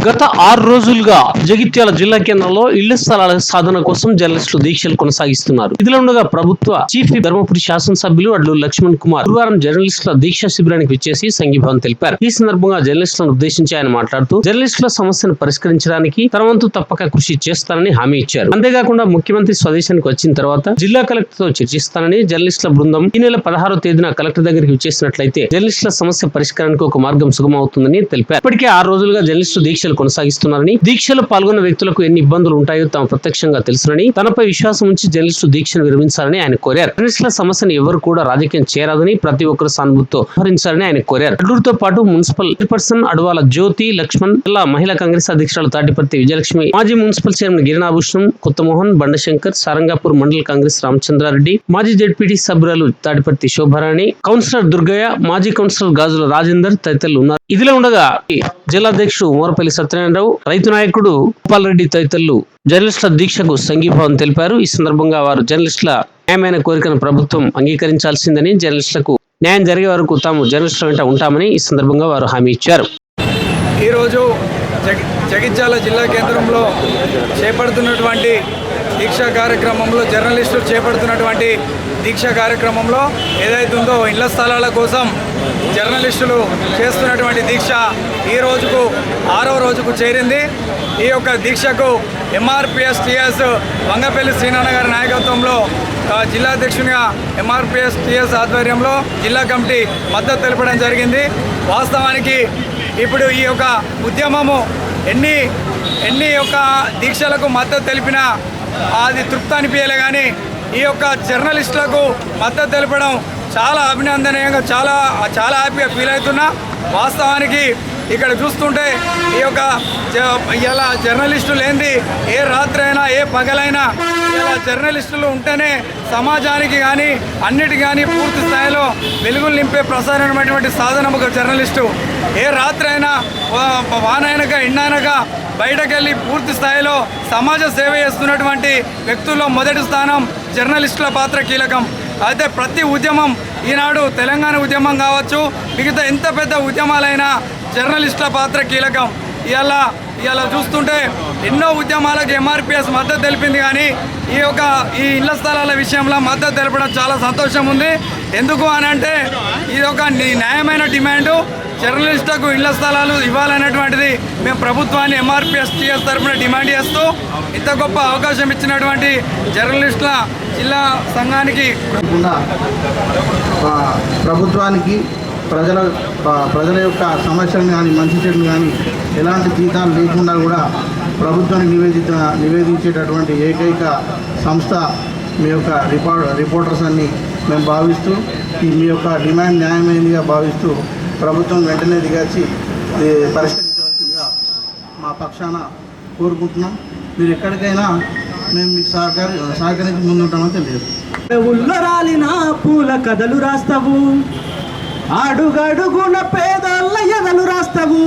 గత 6 రోజులుగా జగిత్యాల జిల్లా కేంద్రంలో ఇళ్ల స్థలాల సాధన కోసం జర్నలిస్టులు దీక్షలు కొనసాగిస్తున్నారు. ఇదిలా ఉండగా ప్రభుత్వ చీఫ్ ధర్మపురి శాసనసభ్యులు అడ్లూరి లక్ష్మణ్ కుమార్ గురువారం జర్నలిస్టుల దీక్ష శిబిరానికి విచ్చేసి సంఘీభావం తెలిపారు. ఈ సందర్భంగా జర్నలిస్టులను ఉద్దేశించి ఆయన మాట్లాడుతూ జర్నలిస్టుల సమస్యను పరిష్కరించడానికి తన వంతు తప్పక కృషి చేస్తానని హామీ ఇచ్చారు. అంతేకాకుండా ముఖ్యమంత్రి స్వదేశానికి వచ్చిన తర్వాత జిల్లా కలెక్టర్ తో చర్చిస్తానని, జర్నలిస్టుల బృందం ఈ నెల 16వ తేదీన కలెక్టర్ దగ్గరికి విచ్చేసినట్లయితే జర్నలిస్టుల సమస్య పరిష్కారానికి ఒక మార్గం సుగమవుతుందని తెలిపారు. ఇప్పటికే 6 రోజులుగా జర్నలిస్టులు దీక్షలు కొనసాగిస్తున్నారని, దీక్షలో పాల్గొన్న వ్యక్తులకు ఎన్ని ఇబ్బందులు ఉంటాయో తాము ప్రత్యక్షంగా తెలుసునని, తనపై విశ్వాసం ఉంచి జర్నలిస్టు దీక్షను విరమించాలని ఆయన కోరారు. జర్నలిస్టుల సమస్యను ఎవరు కూడా రాజకీయం చేరాదని, ప్రతి ఒక్కరు సానుభూతితో వ్యవహరించాలని ఆయన కోరారు. అడ్లూరుతో పాటు మున్సిపల్ చైర్పర్సన్ అడవాల జ్యోతి లక్ష్మణ్, జిల్లా మహిళా కాంగ్రెస్ అధ్యక్షురాలు తాటిపర్తి విజయలక్ష్మి, మాజీ మున్సిపల్ చైర్మన్ గిరినాభూషణం, కొత్తమోహన్, బండశంకర్, సారంగాపూర్ మండల కాంగ్రెస్ రామచంద్రారెడ్డి, మాజీ జెడ్పీటీ సభ్యురాలు తాటిపర్తి శోభారాణి, కౌన్సిలర్ దుర్గయ్య, మాజీ కౌన్సిలర్ గాజుల రాజేందర్ తదితరులు ఉన్నారు. ఇదిలా ఉండగా జిల్లా అధ్యక్షుడు మోరపల్లి సత్యనారాయణరావు, రైతు నాయకుడు గోపాల్ రెడ్డి తదితరులు జర్నలిస్టుల దీక్షకు సంఘీభావం తెలిపారు. ఈ సందర్భంగా వారు జర్నలిస్టుల న్యాయమైన కోరికను ప్రభుత్వం అంగీకరించాల్సిందని, జర్నలిస్టులకు న్యాయం జరిగే వరకు తాము జర్నలిస్టుల వెంట ఉంటామని ఈ సందర్భంగా వారు హామీ ఇచ్చారు. ఈరోజు జగిత్యాల జిల్లా కేంద్రంలో చేపడుతున్నటువంటి దీక్షా కార్యక్రమంలో జర్నలిస్టులు చేపడుతున్నటువంటి దీక్షా కార్యక్రమంలో ఏదైతే ఉందో ఇళ్ల స్థలాల కోసం జర్నలిస్టులు చేస్తున్నటువంటి దీక్ష ఈ రోజుకు 6వ రోజుకు చేరింది. ఈ యొక్క దీక్షకు MRPS-TS వంగపల్లి శ్రీనారాయణ గారి నాయకత్వంలో జిల్లా అధ్యక్షునిగా MRPS-TS ఆధ్వర్యంలో జిల్లా కమిటీ మద్దతు తెలపడం జరిగింది. వాస్తవానికి ఇప్పుడు ఈ యొక్క ఉద్యమము ఎన్ని యొక్క దీక్షలకు మద్దతు తెలిపినా అది తృప్తి అనిపించలే, కానీ ఈ యొక్క జర్నలిస్టులకు మద్దతు తెలపడం చాలా అభినందనీయంగా చాలా హ్యాపీగా ఫీల్ అవుతున్నా. వాస్తవానికి ఇక్కడ చూస్తుంటే ఈ యొక్క ఇలా జర్నలిస్టులు ఏంది, ఏ రాత్రి అయినా ఏ పగలైనా ఇలా జర్నలిస్టులు ఉంటేనే సమాజానికి కానీ అన్నిటి కానీ పూర్తి స్థాయిలో వెలుగులు నింపే ప్రసారమైనటువంటి సాధనం ఒక జర్నలిస్టు. ఏ రాత్రి అయినా వానైనక ఎండనక బయటకెళ్ళి పూర్తి స్థాయిలో సమాజ సేవ చేస్తున్నటువంటి వ్యక్తుల్లో మొదటి స్థానం జర్నలిస్టుల పాత్ర కీలకం. అయితే ప్రతి ఉద్యమం, ఈనాడు తెలంగాణ ఉద్యమం కావచ్చు, మిగతా ఎంత పెద్ద ఉద్యమాలైనా జర్నలిస్టుల పాత్ర కీలకం. ఇవాళ చూస్తుంటే ఎన్నో ఉద్యమాలకు MRPS మద్దతు తెలిపింది, కానీ ఈ ఇళ్ల స్థలాల విషయంలో మద్దతు తెలపడం చాలా సంతోషం ఉంది. ఎందుకు అని అంటే ఇది ఒక న్యాయమైన డిమాండు. జర్నలిస్టులకు ఇళ్ల స్థలాలు ఇవ్వాలనేటువంటిది మేము ప్రభుత్వాన్ని MRPS-TS తరఫున డిమాండ్ చేస్తూ ఇంత గొప్ప అవకాశం ఇచ్చినటువంటి జర్నలిస్టుల జిల్లా సంఘానికి, ప్రభుత్వానికి ప్రజల యొక్క సమస్యలను కానీ మంచి చెడును కానీ ఎలాంటి జీతాలు లేకుండా కూడా ప్రభుత్వానికి నివేదించేటటువంటి ఏకైక సంస్థ మీ యొక్క రిపోర్టర్స్ అని మేము భావిస్తూ, మీ యొక్క డిమాండ్ న్యాయమైనదిగా భావిస్తూ ప్రభుత్వం వెంటనే దిగచ్చి పరిష్కరించవలసిందిగా మా పక్షాన కోరుకుంటున్నాం. మీరు ఎక్కడికైనా మేము మీకు సహకరించి ముందుంటామని తెలియదు. ఉల్లరాలిన పూల కథలు రాస్తావు, అడుగడుగున పేదల ఎదలు రాస్తావు,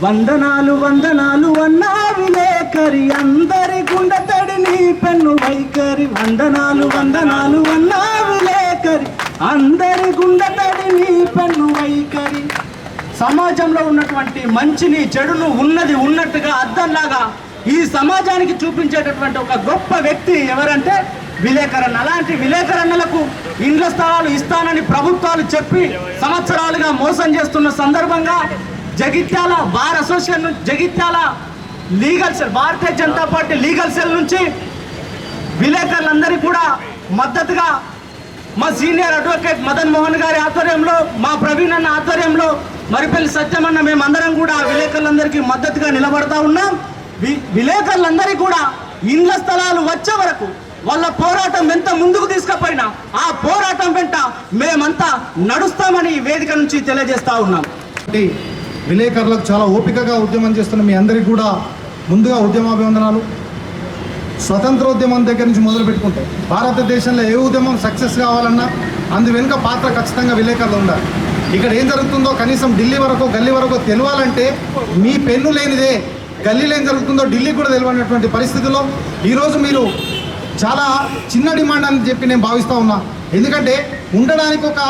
వందనాలు వందనాలు అన్నా విలేకరి, అందరి గుండె తడి నీ పెన్ను వైఖరి, వందనాలు వందనాలు అన్నా విలేకరి, అందరి గుండె తడి నీ పెన్ను వైఖరి. సమాజంలో ఉన్నటువంటి మంచిని చెడును ఉన్నది ఉన్నట్టుగా అద్దంలాగా ఈ సమాజానికి చూపించేటటువంటి ఒక గొప్ప వ్యక్తి ఎవరంటే విలేకరణ. అలాంటి విలేకరణలకు ఇండ్ల స్థలాలు ఇస్తానని ప్రభుత్వాలు చెప్పి సంవత్సరాలుగా మోసం చేస్తున్న సందర్భంగా Jagtial bar association, Jagtial legal cell, Bharatiya Janata Party legal cell నుంచి విలేకరులందరికీ కూడా మద్దతుగా మా సీనియర్ అడ్వకేట్ మదన్ మోహన్ గారి ఆధ్వర్యంలో, మా ప్రవీణ్ అన్న ఆధ్వర్యంలో, మరిపల్లి సత్యమన్న, మేమందరం కూడా విలేకరులందరికీ మద్దతుగా నిలబడతా ఉన్నాం. విలేకరులందరికీ కూడా ఇండ్ల స్థలాలు వచ్చే వరకు వాళ్ళ పోరాటం ఎంత ముందుకు తీసుకుపోయినా ఆ పోరాటం వెంట మేమంతా నడుస్తామని వేదిక నుంచి తెలియజేస్తా ఉన్నాం. విలేకరులకు చాలా ఓపికగా ఉద్యమం చేస్తున్న మీ అందరికీ కూడా ముందుగా ఉద్యమాభివందనాలు. స్వతంత్రోద్యమం దగ్గర నుంచి మొదలు పెట్టుకుంటే భారతదేశంలో ఏ ఉద్యమం సక్సెస్ కావాలన్నా అందు వెనుక పాత్ర ఖచ్చితంగా విలేకరులు ఉండాలి. ఇక్కడ ఏం జరుగుతుందో కనీసం ఢిల్లీ వరకు గల్లీ వరకు తెలియాలంటే మీ పెన్ను లేనిదే గల్లీలో ఏం జరుగుతుందో ఢిల్లీ కూడా తెలియనటువంటి పరిస్థితుల్లో ఈరోజు మీరు చాలా చిన్న డిమాండ్ అని చెప్పి నేను భావిస్తూ ఉన్నా. ఎందుకంటే ఉండడానికి ఒక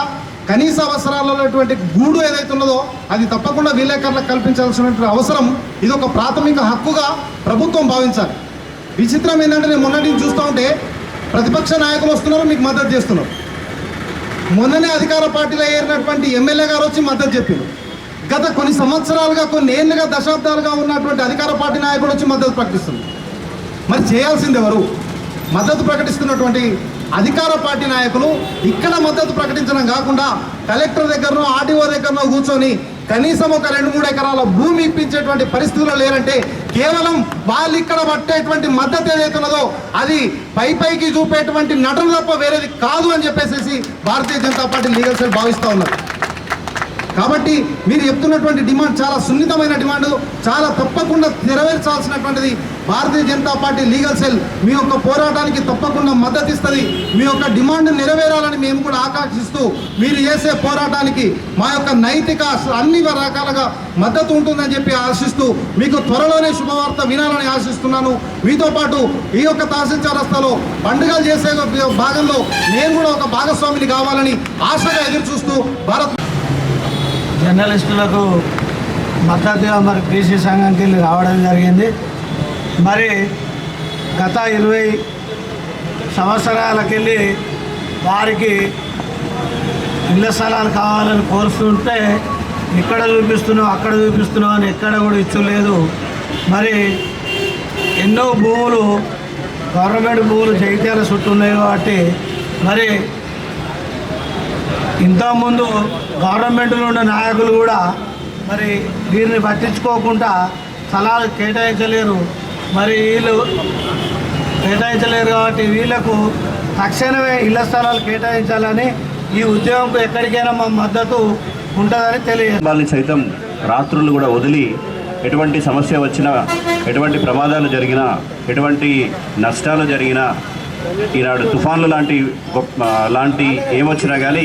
కనీస అవసరాలటువంటి గూడు ఏదైతే ఉన్నదో అది తప్పకుండా విలేకరులకు కల్పించాల్సినటువంటి అవసరం ఇది ఒక ప్రాథమిక హక్కుగా ప్రభుత్వం భావించాలి. విచిత్రం ఏంటంటే నేను మొన్నటి చూస్తూ ఉంటే ప్రతిపక్ష నాయకులు వస్తున్నారు, మీకు మద్దతు చేస్తున్నారు. మొన్ననే అధికార పార్టీలో ఏరినటువంటి ఎమ్మెల్యే గారు వచ్చి మద్దతు చెప్పారు. గత కొన్ని సంవత్సరాలుగా కొన్ని ఏళ్ళుగా దశాబ్దాలుగా ఉన్నటువంటి అధికార పార్టీ నాయకుడు వచ్చి మద్దతు ప్రకటిస్తుంది. మరి చేయాల్సింది ఎవరు? మద్దతు ప్రకటిస్తున్నటువంటి అధికార పార్టీ నాయకులు ఇక్కడ మద్దతు ప్రకటించడం కాకుండా కలెక్టర్ దగ్గరనో ఆర్టీఓ దగ్గరనో కూర్చొని కనీసం ఒక 2-3 ఎకరాల భూమి ఇప్పించేటువంటి పరిస్థితుల్లో లేరంటే కేవలం వాళ్ళు ఇక్కడ పట్టేటువంటి మద్దతు ఏదైతే ఉన్నదో అది పైకి చూపేటువంటి నటన తప్ప వేరేది కాదు అని చెప్పేసి భారతీయ జనతా పార్టీ లీగల్ సెల్ భావిస్తూ ఉన్నారు. కాబట్టి మీరు చెప్తున్నటువంటి డిమాండ్ చాలా సున్నితమైన డిమాండ్, చాలా తప్పకుండా నెరవేర్చాల్సినటువంటిది. భారతీయ Janata Party legal sell me యొక్క పోరాటానికి తప్పకుండా మద్దతు ఇస్తుంది. మీ యొక్క డిమాండ్ నెరవేరాలని మేము కూడా ఆకాంక్షిస్తూ మీరు చేసే పోరాటానికి మా యొక్క నైతిక అన్ని రకాలుగా మద్దతు ఉంటుందని చెప్పి ఆశిస్తూ మీకు త్వరలోనే శుభవార్త వినాలని ఆశిస్తున్నాను. మీతో పాటు ఈ యొక్క తహసీల్ చౌరస్తాలో పండుగలు చేసే భాగంలో నేను కూడా ఒక భాగస్వామిని కావాలని ఆశగా ఎదురు చూస్తూ భారత్ జర్నలిస్టులకు మద్దతుగా మరి బీసీ సంఘానికి వెళ్ళి రావడం జరిగింది. మరి గత 20 సంవత్సరాలకెళ్ళి వారికి ఇళ్ల స్థలాలు కావాలని కోరుతుంటే ఇక్కడ చూపిస్తున్నాం అక్కడ చూపిస్తున్నాం అని ఎక్కడ కూడా ఇచ్చలేదు. మరి ఎన్నో భూములు గవర్నమెంట్ భూములు జగిత్యాల చుట్టూ ఉన్నాయి కాబట్టి మరి ఇంతకుముందు గవర్నమెంట్లో ఉన్న నాయకులు కూడా మరి వీరిని పట్టించుకోకుండా స్థలాలు కేటాయించలేరు. మరి వీళ్ళు కేటాయించలేరు కాబట్టి వీళ్లకు తక్షణమే ఇళ్ల స్థలాలు కేటాయించాలని ఈ ఉద్యమంకు ఎక్కడికైనా మా మద్దతు ఉంటుందని తెలియదు. వాళ్ళని సైతం రాత్రులు కూడా వదిలి ఎటువంటి సమస్య వచ్చినా, ఎటువంటి ప్రమాదాలు జరిగినా, ఎటువంటి నష్టాలు జరిగినా, ఈనాడు తుఫాన్లు లాంటి ఏమొచ్చినా కానీ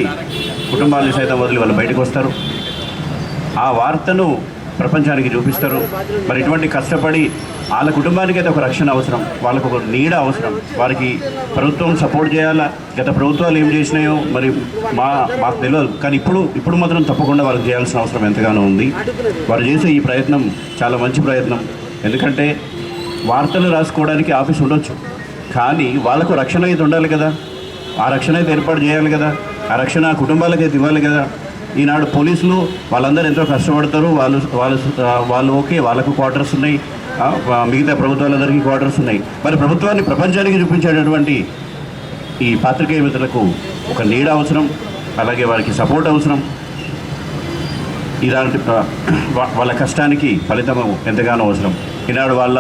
కుటుంబాలను సైతం వదిలి వాళ్ళు బయటకు వస్తారు. ఆ వార్తను ప్రపంచానికి చూపిస్తారు. మరి ఇటువంటి కష్టపడి వాళ్ళ కుటుంబానికి అయితే ఒక రక్షణ అవసరం, వాళ్ళకు ఒక నీడ అవసరం. వారికి ప్రభుత్వం సపోర్ట్ చేయాలా. గత ప్రభుత్వాలు ఏం చేసినాయో మరి మాకు తెలియదు, కానీ ఇప్పుడు మాత్రం తప్పకుండా వాళ్ళకి చేయాల్సిన అవసరం ఎంతగానో ఉంది. వారు చేసే ఈ ప్రయత్నం చాలా మంచి ప్రయత్నం. ఎందుకంటే వార్తలు రాసుకోవడానికి ఆఫీస్ ఉండొచ్చు, కానీ వాళ్ళకు రక్షణ అయితే ఉండాలి కదా. ఆ రక్షణ అయితే ఏర్పాటు చేయాలి కదా. ఆ రక్షణ కుటుంబాలకైతే ఇవ్వాలి కదా. ఈనాడు పోలీసులు వాళ్ళందరూ ఎంతో కష్టపడతారు. వాళ్ళు ఓకే, వాళ్ళకు క్వార్టర్స్ ఉన్నాయి, మిగతా ప్రభుత్వాలందరికీ క్వార్టర్స్ ఉన్నాయి. మరి ప్రభుత్వాన్ని ప్రపంచానికి చూపించేటటువంటి ఈ పాత్రికేయ మిత్రులకు ఒక నీడ అవసరం, అలాగే వారికి సపోర్ట్ అవసరం. ఇలాంటి వాళ్ళ కష్టానికి ఫలితం ఎంతగానో అవసరం. ఈనాడు వాళ్ళ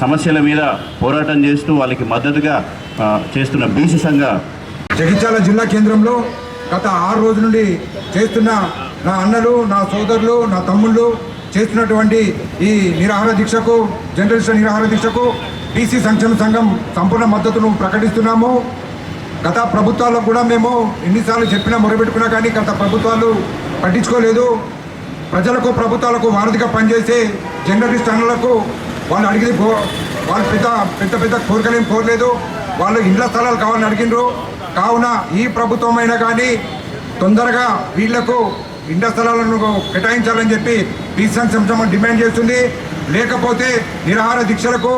సమస్యల మీద పోరాటం చేస్తూ వాళ్ళకి మద్దతుగా చేస్తున్న బీసీ సంఘ జగిత్యాల జిల్లా కేంద్రంలో గత 6 రోజుల నుండి చేస్తున్న నా అన్నలు, నా సోదరులు, నా తమ్ముళ్ళు చేస్తున్నటువంటి ఈ నిరాహార దీక్షకు, జర్నలిస్టుల నిరాహార దీక్షకు బీసీ సంక్షేమ సంఘం సంపూర్ణ మద్దతును ప్రకటిస్తున్నాము. గత ప్రభుత్వాలకు కూడా మేము ఎన్నిసార్లు చెప్పినా మొరబెట్టుకున్నా కానీ గత ప్రభుత్వాలు పట్టించుకోలేదు. ప్రజలకు ప్రభుత్వాలకు వారధిగా పనిచేసే జర్నలిస్ట్ అన్నలకు వాళ్ళు అడిగింది వాళ్ళు పెద్ద కోరికలేం కోరలేదు. వాళ్ళు ఇండ్ల స్థలాలు కావాలని అడిగినారు. కావున ఈ ప్రభుత్వం అయినా కానీ తొందరగా వీళ్లకు ఇండ్ల స్థలాలను కేటాయించాలని చెప్పి బీసీ సంక్షేమ డిమాండ్ చేస్తుంది. లేకపోతే నిరాహార దీక్షలకు,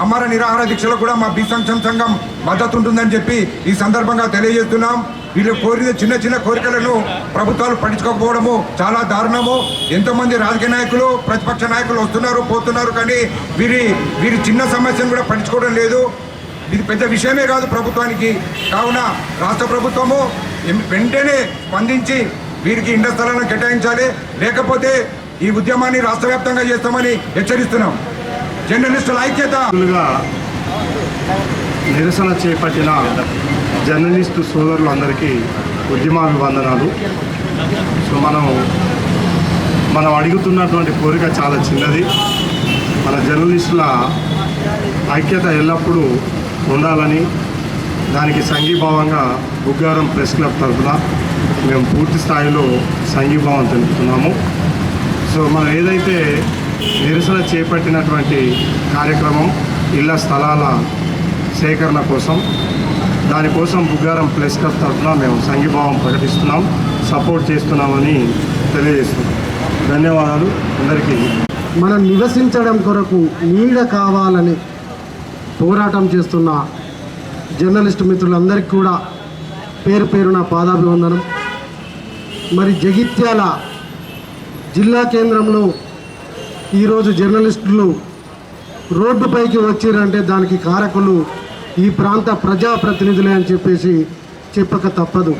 అమర నిరాహార దీక్షలకు కూడా మా బీసీ సంఘం మద్దతు ఉంటుందని చెప్పి ఈ సందర్భంగా తెలియజేస్తున్నాం. వీళ్ళు కోరిన చిన్న కోరికలను ప్రభుత్వాలు పట్టించుకోకపోవడము చాలా దారుణము. ఎంతోమంది రాజకీయ నాయకులు, ప్రతిపక్ష నాయకులు వస్తున్నారు పోతున్నారు, కానీ వీరి చిన్న సమస్యను కూడా పట్టించుకోవడం లేదు. ఇది పెద్ద విషయమే కాదు ప్రభుత్వానికి. కావున రాష్ట్ర ప్రభుత్వము వెంటనే స్పందించి వీరికి ఇండ్ల స్థలాలను కేటాయించాలి. లేకపోతే ఈ ఉద్యమాన్ని రాష్ట్ర వ్యాప్తంగా చేస్తామని హెచ్చరిస్తున్నాం. జర్నలిస్టుల ఐక్యత నిరసన చేపట్టిన జర్నలిస్టు సోదరులందరికీ ఉద్యమాభివందనాలు. సో మనం అడుగుతున్నటువంటి కోరిక చాలా చిన్నది. మన జర్నలిస్టుల ఐక్యత ఎల్లప్పుడూ ఉండాలని, దానికి సంఘీభావంగా బుగ్గారం ప్రెస్ క్లబ్ తరఫున మేము పూర్తి స్థాయిలో సంఘీభావం తెలుపుతున్నాము. సో మనం ఏదైతే నిరసన చేపట్టినటువంటి కార్యక్రమం ఇళ్ల స్థలాల సేకరణ కోసం, దానికోసం బుగ్గారం ప్రెస్ క్లబ్ తరఫున మేము సంఘీభావం ప్రకటిస్తున్నాం. సపోర్ట్ చేస్తున్నామని తెలియజేస్తున్నాం. ధన్యవాదాలు అందరికీ. మనం నివసించడం కొరకు నీడ కావాలని పోరాటం చేస్తున్న జర్నలిస్టు మిత్రులందరికీ కూడా పేరు పేరున పాదాభివందనం. మరి జగిత్యాల జిల్లా కేంద్రంలో ఈరోజు జర్నలిస్టులు రోడ్డుపైకి వచ్చిరంటే దానికి కారకులు ఈ ప్రాంత ప్రజాప్రతినిధులే అని చెప్పేసి చెప్పక తప్పదు.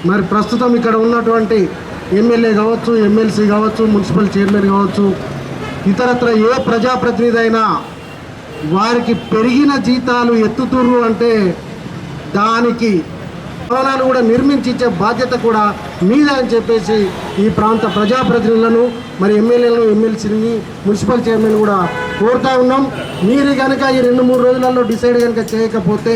మరి ప్రస్తుతం ఇక్కడ ఉన్నటువంటి ఎమ్మెల్యే కావచ్చు, ఎమ్మెల్సీ కావచ్చు, మున్సిపల్ చైర్మన్ కావచ్చు, ఇతరత్ర ఏ ప్రజాప్రతినిధి అయినా వారికి పెరిగిన జీతాలు ఎత్తుతుర్రు అంటే దానికి భవనాలు కూడా నిర్మించి ఇచ్చే బాధ్యత కూడా మీద అని చెప్పేసి ఈ ప్రాంత ప్రజాప్రతినిధులను, మరి ఎమ్మెల్యేలను, ఎమ్మెల్సీని, మున్సిపల్ చైర్మన్ కూడా కోరుతా ఉన్నాం. మీరు కనుక ఈ 2-3 రోజులలో డిసైడ్ కనుక చేయకపోతే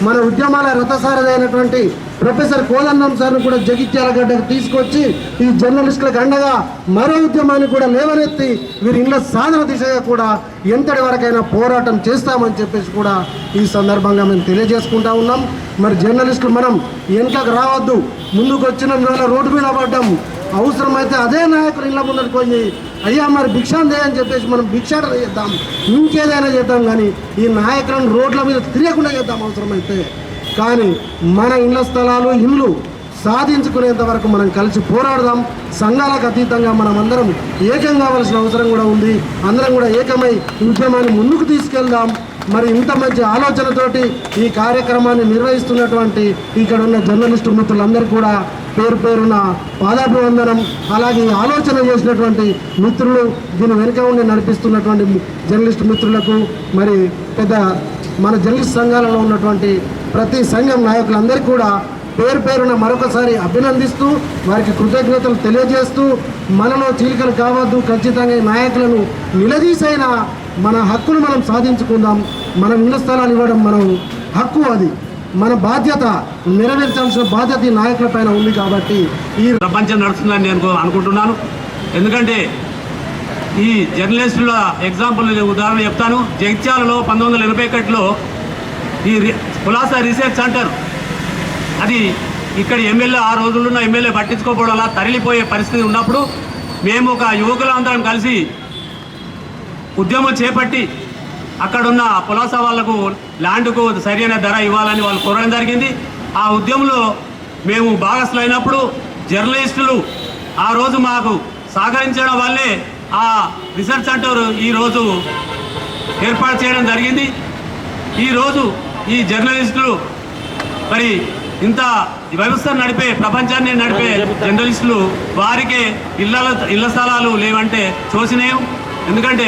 మన ఉద్యమాల రథసారథి అయినటువంటి ప్రొఫెసర్ కోదండం సార్ను కూడా జగిత్యాల గడ్డకు తీసుకొచ్చి ఈ జర్నలిస్టులకు అండగా మరో ఉద్యమాన్ని కూడా లేవనెత్తి వీరి ఇళ్ల సాధన దిశగా కూడా ఎంతటి వరకైనా పోరాటం చేస్తామని చెప్పేసి కూడా ఈ సందర్భంగా మేము తెలియజేసుకుంటా ఉన్నాం. మరి జర్నలిస్టులు మనం వెనకకు రావద్దు, ముందుకు వచ్చిన రోడ్డు మీద పడ్డాము. అవసరమైతే అదే నాయకులు ఇళ్ళ ముందరికి పోయి అయ్యా మరి భిక్షాందే అని చెప్పేసి మనం భిక్షాటన చేద్దాం, ఇంకేదైనా చేద్దాం, కానీ ఈ నాయకులను రోడ్ల మీద తిరగకుండా చేద్దాం అవసరమైతే. కానీ మన ఇళ్ల స్థలాలు, ఇల్లు సాధించుకునేంత వరకు మనం కలిసి పోరాడదాం. సంఘాలకు అతీతంగా మనం అందరం ఏకం కావాల్సిన అవసరం కూడా ఉంది. అందరం కూడా ఏకమై ఈ ఉద్యమాన్ని ముందుకు తీసుకెళ్దాం. మరి ఇంత మంచి ఆలోచనతోటి ఈ కార్యక్రమాన్ని నిర్వహిస్తున్నటువంటి ఇక్కడ ఉన్న జర్నలిస్టు మిత్రులందరూ కూడా పేరు పేరున పాదాభివందనం. అలాగే ఈ ఆలోచన చేసినటువంటి మిత్రులు, దీని వెనుక ఉండి నడిపిస్తున్నటువంటి జర్నలిస్టు మిత్రులకు, మరి పెద్ద మన జర్నలిస్ట్ సంఘాలలో ఉన్నటువంటి ప్రతి సంఘం నాయకులందరికీ కూడా పేరు పేరున మరొకసారి అభినందిస్తూ వారికి కృతజ్ఞతలు తెలియజేస్తూ, మనలో చీలికలు కావద్దు, ఖచ్చితంగా ఈ నాయకులను నిలదీసైన మన హక్కును మనం సాధించుకుందాం. మనం ఇళ్ల స్థలాలు ఇవ్వడం మనం హక్కు, అది మన బాధ్యత, నెరవేర్చాల్సిన బాధ్యత ఈ నాయకుల పైన ఉంది. కాబట్టి ఈ ప్రపంచం నడుస్తుందని నేను అనుకుంటున్నాను. ఎందుకంటే ఈ జర్నలిస్టుల ఎగ్జాంపుల్ ఉదాహరణ చెప్తాను. జగిత్యాలలో 1981లో ఈ పులాస రీసెర్చ్ సెంటర్, అది ఇక్కడ ఎమ్మెల్యే, ఆ రోజుల్లో ఎమ్మెల్యే పట్టించుకోకపోవడం వల్ల తరలిపోయే పరిస్థితి ఉన్నప్పుడు మేము ఒక యువకులందరం కలిసి ఉద్యమం చేపట్టి అక్కడున్న పులాస వాళ్లకు ల్యాండ్కు సరైన ధర ఇవ్వాలని వాళ్ళు కోరడం జరిగింది. ఆ ఉద్యమంలో మేము భాగస్థులైనప్పుడు జర్నలిస్టులు ఆ రోజు మాకు సహకరించడం వల్లే ఆ రీసెర్చ్ సెంటర్ ఈరోజు ఏర్పాటు చేయడం జరిగింది. ఈరోజు ఈ జర్నలిస్టులు మరి ఇంత వ్యవస్థను నడిపే, ప్రపంచాన్ని నడిపే జర్నలిస్టులు వారికి ఇళ్ల స్థలాలు లేవంటే చూసినాం. ఎందుకంటే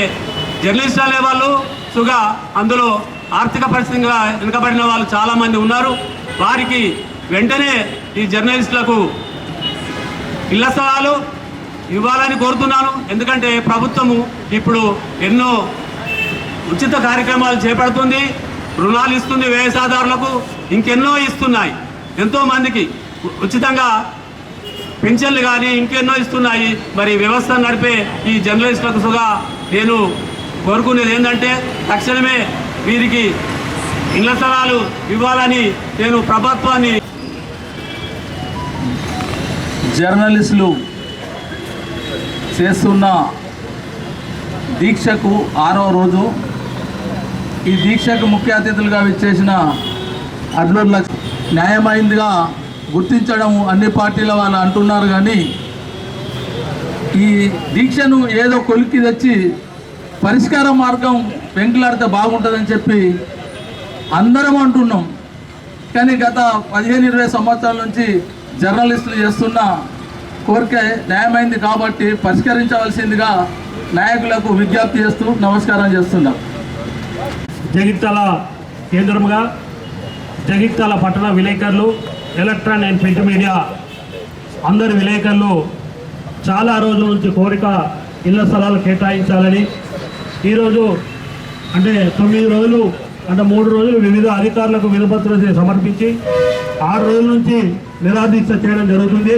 జర్నలిస్టులు అనే వాళ్ళు సుగా అందులో ఆర్థిక పరిస్థితిగా వెనుకబడిన వాళ్ళు చాలామంది ఉన్నారు. వారికి వెంటనే ఈ జర్నలిస్టులకు ఇళ్ల స్థలాలు ఇవ్వాలని కోరుతున్నాను. ఎందుకంటే ప్రభుత్వము ఇప్పుడు ఎన్నో ఉచిత కార్యక్రమాలు చేపడుతుంది, రుణాలు ఇస్తుంది వ్యవసాయదారులకు, ఇంకెన్నో ఇస్తున్నాయి. ఎంతోమందికి ఉచితంగా పెన్షన్లు కానీ ఇంకెన్నో ఇస్తున్నాయి. మరి వ్యవస్థ నడిపే ఈ జర్నలిస్టులకు సుగా నేను కోరుకునేది ఏంటంటే తక్షణమే వీరికి ఇళ్ల స్థలాలు ఇవ్వాలని నేను ప్రభుత్వాన్ని. జర్నలిస్టులు చేస్తున్న దీక్షకు 6వ రోజు. ఈ దీక్షకు ముఖ్య అతిథులుగా విచ్చేసిన అడ్లూరు లక్ష్మణ్ న్యాయమైందిగా గుర్తించడం అన్ని పార్టీల వాళ్ళు అంటున్నారు. కానీ ఈ దీక్షను ఏదో కొలికి తెచ్చి పరిష్కార మార్గం వెంకలాడితే బాగుంటుందని చెప్పి అందరం అంటున్నాం. కానీ గత 15-20 సంవత్సరాల నుంచి జర్నలిస్టులు చేస్తున్న కోరిక న్యాయమైంది కాబట్టి పరిష్కరించవలసిందిగా నాయకులకు విజ్ఞప్తి చేస్తూ నమస్కారం చేస్తున్నాం. జగిత్యాల కేంద్రంగా జగిత్యాల పట్టణ విలేకరులు, ఎలక్ట్రానిక్ అండ్ ప్రింట్ మీడియా అందరి విలేకరులు చాలా రోజుల నుంచి కోరిక ఇళ్ల స్థలాలు కేటాయించాలని. ఈరోజు అంటే 9 రోజులు, అంటే 3 రోజులు వివిధ అధికారులకు వినపత్రాలు సమర్పించి 6 రోజుల నుంచి నిరాదీక్ష చేయడం జరుగుతుంది.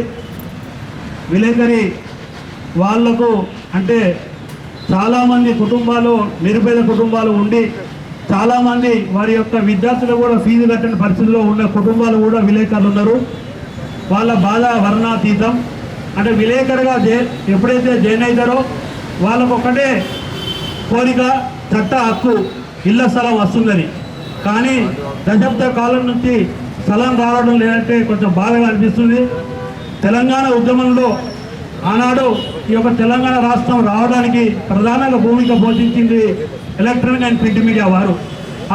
విలేకరి వాళ్లకు అంటే చాలామంది కుటుంబాలు, నిరుపేద కుటుంబాలు ఉండి చాలామంది వారి యొక్క విద్యార్థులు కూడా ఫీజు కట్టని పరిస్థితిలో ఉన్న కుటుంబాలు కూడా విలేకరులు ఉన్నారు. వాళ్ళ బాధ వర్ణాతీతం. అంటే విలేకరుగా ఎప్పుడైతే జాయిన్ అవుతారో వాళ్ళకు ఒకటే కోరిక, చట్ట హక్కు, ఇళ్ల స్థలం వస్తుందని. కానీ దశాబ్ద కాలం నుంచి స్థలం రావడం లేదంటే కొంచెం బాధగా అనిపిస్తుంది. తెలంగాణ ఉద్యమంలో ఆనాడు ఈ యొక్క తెలంగాణ రాష్ట్రం రావడానికి ప్రధానంగా భూమిక పోషించింది ఎలక్ట్రానిక్ అండ్ ప్రింట్ మీడియా వారు.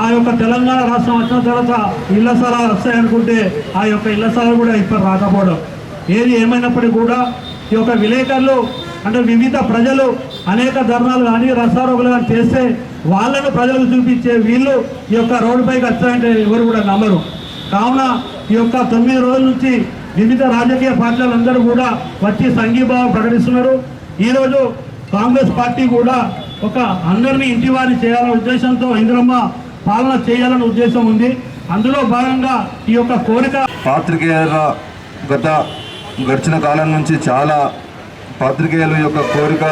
ఆ యొక్క తెలంగాణ రాష్ట్రం వచ్చిన తర్వాత ఇళ్ల స్థలాలు వస్తాయనుకుంటే ఆ యొక్క ఇళ్ల స్థలాలు కూడా ఇప్పుడు రాకపోవడం. ఏది ఏమైనప్పటికీ కూడా ఈ యొక్క విలేకరులు అంటే వివిధ ప్రజలు అనేక ధర్నాలు కానీ రస్తారోకులు కానీ చేస్తే వాళ్ళను ప్రజలకు చూపించే వీళ్ళు ఈ యొక్క రోడ్డుపైకి వచ్చాయంటే ఎవరు కూడా నమ్మరు. కావున ఈ యొక్క 9 రోజుల నుంచి వివిధ రాజకీయ పార్టీలందరూ కూడా వచ్చి సంఘీభావం ప్రకటిస్తున్నారు. ఈరోజు కాంగ్రెస్ పార్టీ కూడా ఒక అందరినీ ఇంటివారి చేయాలనే ఉద్దేశంతో ఇందిరమ్మ పాలన చేయాలనే ఉద్దేశం ఉంది. అందులో భాగంగా ఈ యొక్క కోరిక పాత్రికేయుల గడిచిన కాలం నుంచి చాలా పాత్రికేయుల యొక్క కోరిక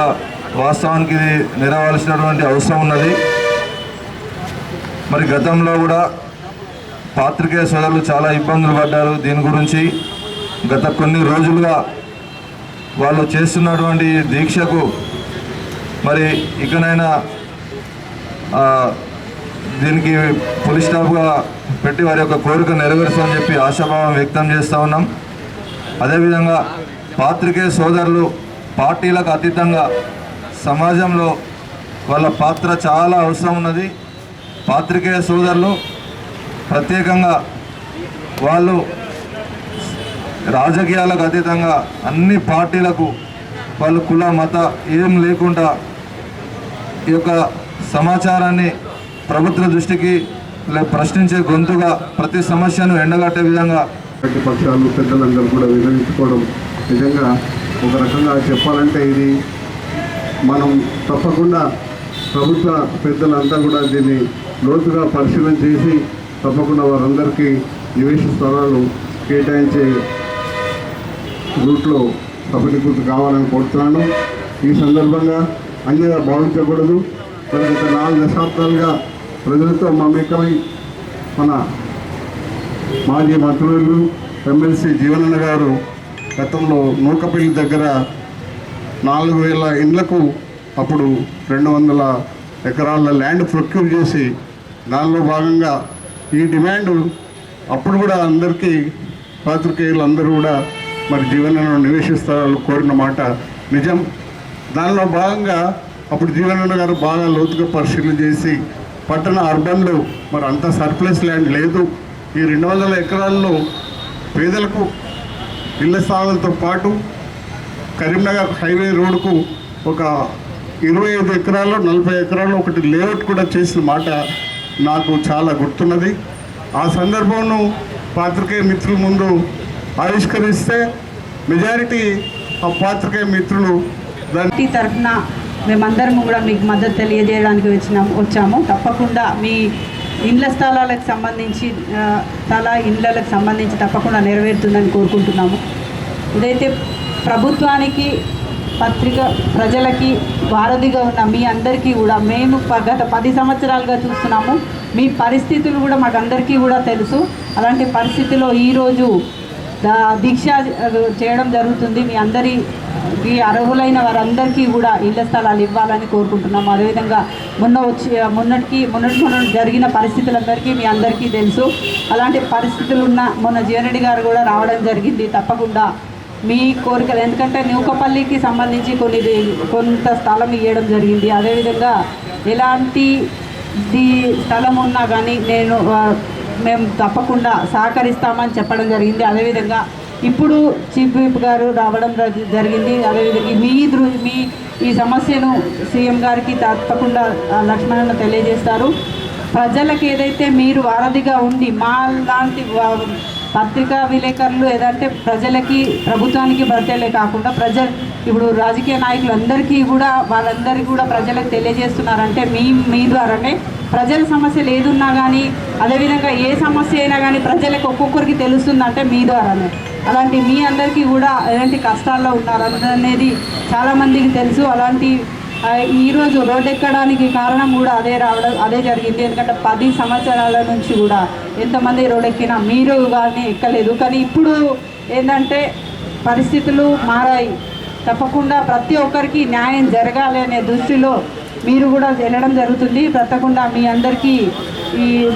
వాస్తవానికి నెరవేర్చాల్సినటువంటి అవసరం ఉన్నది. మరి గతంలో కూడా పాత్రికేయ సోదరులు చాలా ఇబ్బందులు పడ్డారు. దీని గురించి గత కొన్ని రోజులుగా వాళ్ళు చేస్తున్నటువంటి దీక్షకు మరి ఇకనైనా దీనికి పోలీస్ స్టాఫ్గా పెట్టి వారి యొక్క కోరిక నెరవేరుస్తామని చెప్పి ఆశాభావం వ్యక్తం చేస్తూ ఉన్నాం. అదేవిధంగా పాత్రికేయ సోదరులు పార్టీలకు అతీతంగా సమాజంలో వాళ్ళ పాత్ర చాలా అవసరం ఉన్నది. పాత్రికేయ సోదరులు ప్రత్యేకంగా వాళ్ళు రాజకీయాలకు అతీతంగా అన్ని పార్టీలకు వాళ్ళు కుల మత ఏం లేకుండా ఈ యొక్క సమాచారాన్ని ప్రభుత్వ దృష్టికి ప్రశ్నించే గొంతుగా ప్రతి సమస్యను ఎండగట్టే విధంగా ప్రతిపక్షాలు పెద్దలందరూ కూడా విరమించుకోవడం నిజంగా ఒక రకంగా చెప్పాలంటే ఇది మనం తప్పకుండా ప్రభుత్వ పెద్దలంతా కూడా దీన్ని లోతుగా పరిశీలన చేసి తప్పకుండా వారందరికీ నివేశ స్థలాలు కేటాయించే రూట్లో సఫలీకృతి కావాలని కోరుతున్నాను. ఈ సందర్భంగా అన్యగా భావించకూడదు. మరి గత 4 దశాబ్దాలుగా ప్రజలతో మమేకమై మన మాజీ మంత్రులు ఎమ్మెల్సీ జీవనన్న గారు గతంలో నూకపల్లి దగ్గర 4000 ఇండ్లకు అప్పుడు 200 ఎకరాల ల్యాండ్ ప్రొక్యూర్ చేసి దానిలో భాగంగా ఈ డిమాండ్ అప్పుడు కూడా అందరికీ పాత్రికేయులు అందరూ కూడా మరి జీవనను నివేశిస్తారు కోరిన మాట నిజం. దానిలో భాగంగా అప్పుడు జీవనన్న గారు బాగా లోతుగా పరిశీలన చేసి పట్టణ అర్బన్లో మరి అంత సర్ప్లస్ ల్యాండ్ లేదు. ఈ 200 ఎకరాల్లో పేదలకు ఇళ్ల స్థలాలతో పాటు కరీంనగర్ హైవే రోడ్డుకు ఒక 25 ఎకరాల్లో 40 ఎకరాల్లో ఒకటి లేఅవుట్ కూడా చేసిన మాట నాకు చాలా గుర్తున్నది. ఆ సందర్భంను పాత్రికేయ మిత్రుల ముందు ఆవిష్కరిస్తే మెజారిటీ ఆ పాత్రికేయ మిత్రులు దాని తరఫున మేమందరం కూడా మీకు మద్దతు తెలియజేయడానికి వచ్చాము. తప్పకుండా మీ ఇండ్ల స్థలాలకు సంబంధించి ఇండ్లకు సంబంధించి తప్పకుండా నెరవేరుతుందని కోరుకుంటున్నాము. ఇదైతే ప్రభుత్వానికి ప్రజలకి వారధిగా ఉన్న మీ అందరికీ కూడా మేము గత 10 సంవత్సరాలుగా చూస్తున్నాము. మీ పరిస్థితులు కూడా మాకు అందరికీ కూడా తెలుసు. అలాంటి పరిస్థితిలో ఈరోజు దీక్ష చేయడం జరుగుతుంది. మీ అందరికీ అర్హులైన వారందరికీ కూడా ఇళ్ల స్థలాలు ఇవ్వాలని కోరుకుంటున్నాము. అదేవిధంగా మొన్న జరిగిన పరిస్థితులందరికీ మీ అందరికీ తెలుసు. అలాంటి పరిస్థితులు మొన్న జీవనరెడ్డి గారు కూడా రావడం జరిగింది. తప్పకుండా మీ కోరికలు, ఎందుకంటే నూకపల్లికి సంబంధించి కొంత స్థలం ఇవ్వడం జరిగింది. అదేవిధంగా ఎలాంటి స్థలం ఉన్నా కానీ మేము తప్పకుండా సహకరిస్తామని చెప్పడం జరిగింది. అదేవిధంగా ఇప్పుడు చీఫ్ విప్ గారు రావడం జరిగింది. అదేవిధంగా మీ ఈ సమస్యను సీఎం గారికి తప్పకుండా లక్ష్మణ్ తెలియజేస్తారు. ప్రజలకు ఏదైతే మీరు వారధిగా ఉండి మా లాంటి పత్రికా విలేకరులు ఏదంటే ప్రజలకి ప్రభుత్వానికి భర్తలే కాకుండా ఇప్పుడు రాజకీయ నాయకులందరికీ కూడా వాళ్ళందరికీ కూడా ప్రజలకు తెలియజేస్తున్నారంటే మీ ద్వారానే ప్రజల సమస్యలు ఏదున్నా కానీ అదేవిధంగా ఏ సమస్య అయినా కానీ ప్రజలకు ఒక్కొక్కరికి తెలుస్తుందంటే మీ ద్వారానే. అలాంటి మీ అందరికీ కూడా ఎలాంటి కష్టాల్లో ఉన్నారు అనేది చాలామందికి తెలుసు. అలాంటి ఈరోజు రోడ్డు ఎక్కడానికి కారణం కూడా అదే జరిగింది. ఎందుకంటే 10 సంవత్సరాల నుంచి కూడా ఎంతమంది రోడ్డు ఎక్కినా మీరు కానీ ఎక్కలేదు. కానీ ఇప్పుడు ఏంటంటే పరిస్థితులు మారాయి. తప్పకుండా ప్రతి ఒక్కరికి న్యాయం జరగాలి అనే దృష్టిలో మీరు కూడా వెళ్ళడం జరుగుతుంది. తప్పకుండా మీ అందరికీ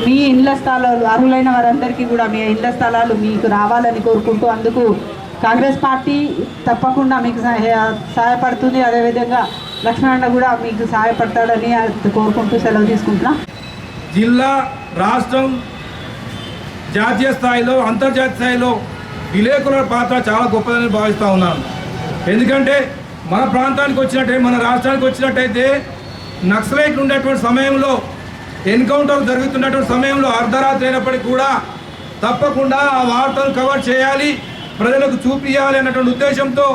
మీ ఇళ్ల స్థలాలు అర్హులైన వారందరికీ కూడా మీ ఇళ్ల స్థలాలు మీకు రావాలని కోరుకుంటూ, అందుకు కాంగ్రెస్ పార్టీ తప్పకుండా మీకు సహాయపడుతుంది. అదేవిధంగా లక్ష్మణ కూడా మీకు సహాయపడతాడని కోరుకుంటూ సెలవు తీసుకుంటున్నా. జిల్లా, రాష్ట్రం, జాతీయ స్థాయిలో, అంతర్జాతీయ స్థాయిలో విలేకరుల పాత్ర చాలా గొప్పదని భావిస్తూ ఉన్నాను. ఎందుకంటే మన ప్రాంతానికి వచ్చినట్టయితే, మన రాష్ట్రానికి వచ్చినట్టయితే నక్సలైట్లు ఉండేటువంటి సమయంలో, ఎన్కౌంటర్ జరుగుతున్నటువంటి సమయంలో అర్ధరాత్రి అయినప్పటికీ కూడా తప్పకుండా ఆ వార్తను కవర్ చేయాలి, ప్రజలకు చూపించాలి అన్నటువంటి ఉద్దేశంతో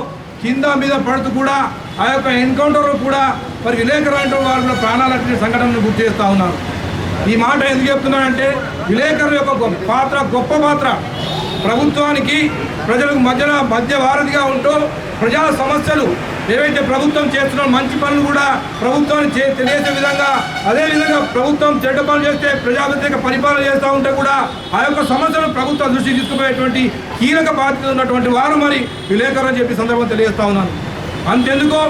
కింద మీద పడుతూ కూడా ఆ యొక్క ఎన్కౌంటర్లో కూడా మరి విలేకరులు వాళ్ళు కూడా ప్రాణాలటువంటి సంఘటనను గుర్తు చేస్తూ ఉన్నారు. ఈ మాట ఎందుకు చెప్తున్నానంటే విలేకరుల యొక్క గొప్ప పాత్ర ప్రభుత్వానికి ప్రజలకు మధ్య వారధిగా ఉంటూ ప్రజా సమస్యలు ఏవైతే ప్రభుత్వం చేస్తున్న మంచి పనులు కూడా ప్రభుత్వానికి తెలియజేసే విధంగా, అదేవిధంగా ప్రభుత్వం చెడ్డ పనులు చేస్తే ప్రజా వ్యతిరేక పరిపాలన చేస్తూ ఉంటే కూడా ఆ యొక్క సమస్యలను ప్రభుత్వం దృష్టికి తీసుకుపోయేటువంటి కీలక బాధ్యత ఉన్నటువంటి వారు మరి విలేకరులు అని చెప్పి సందర్భం తెలియజేస్తా ఉన్నాను. అంతెందుకో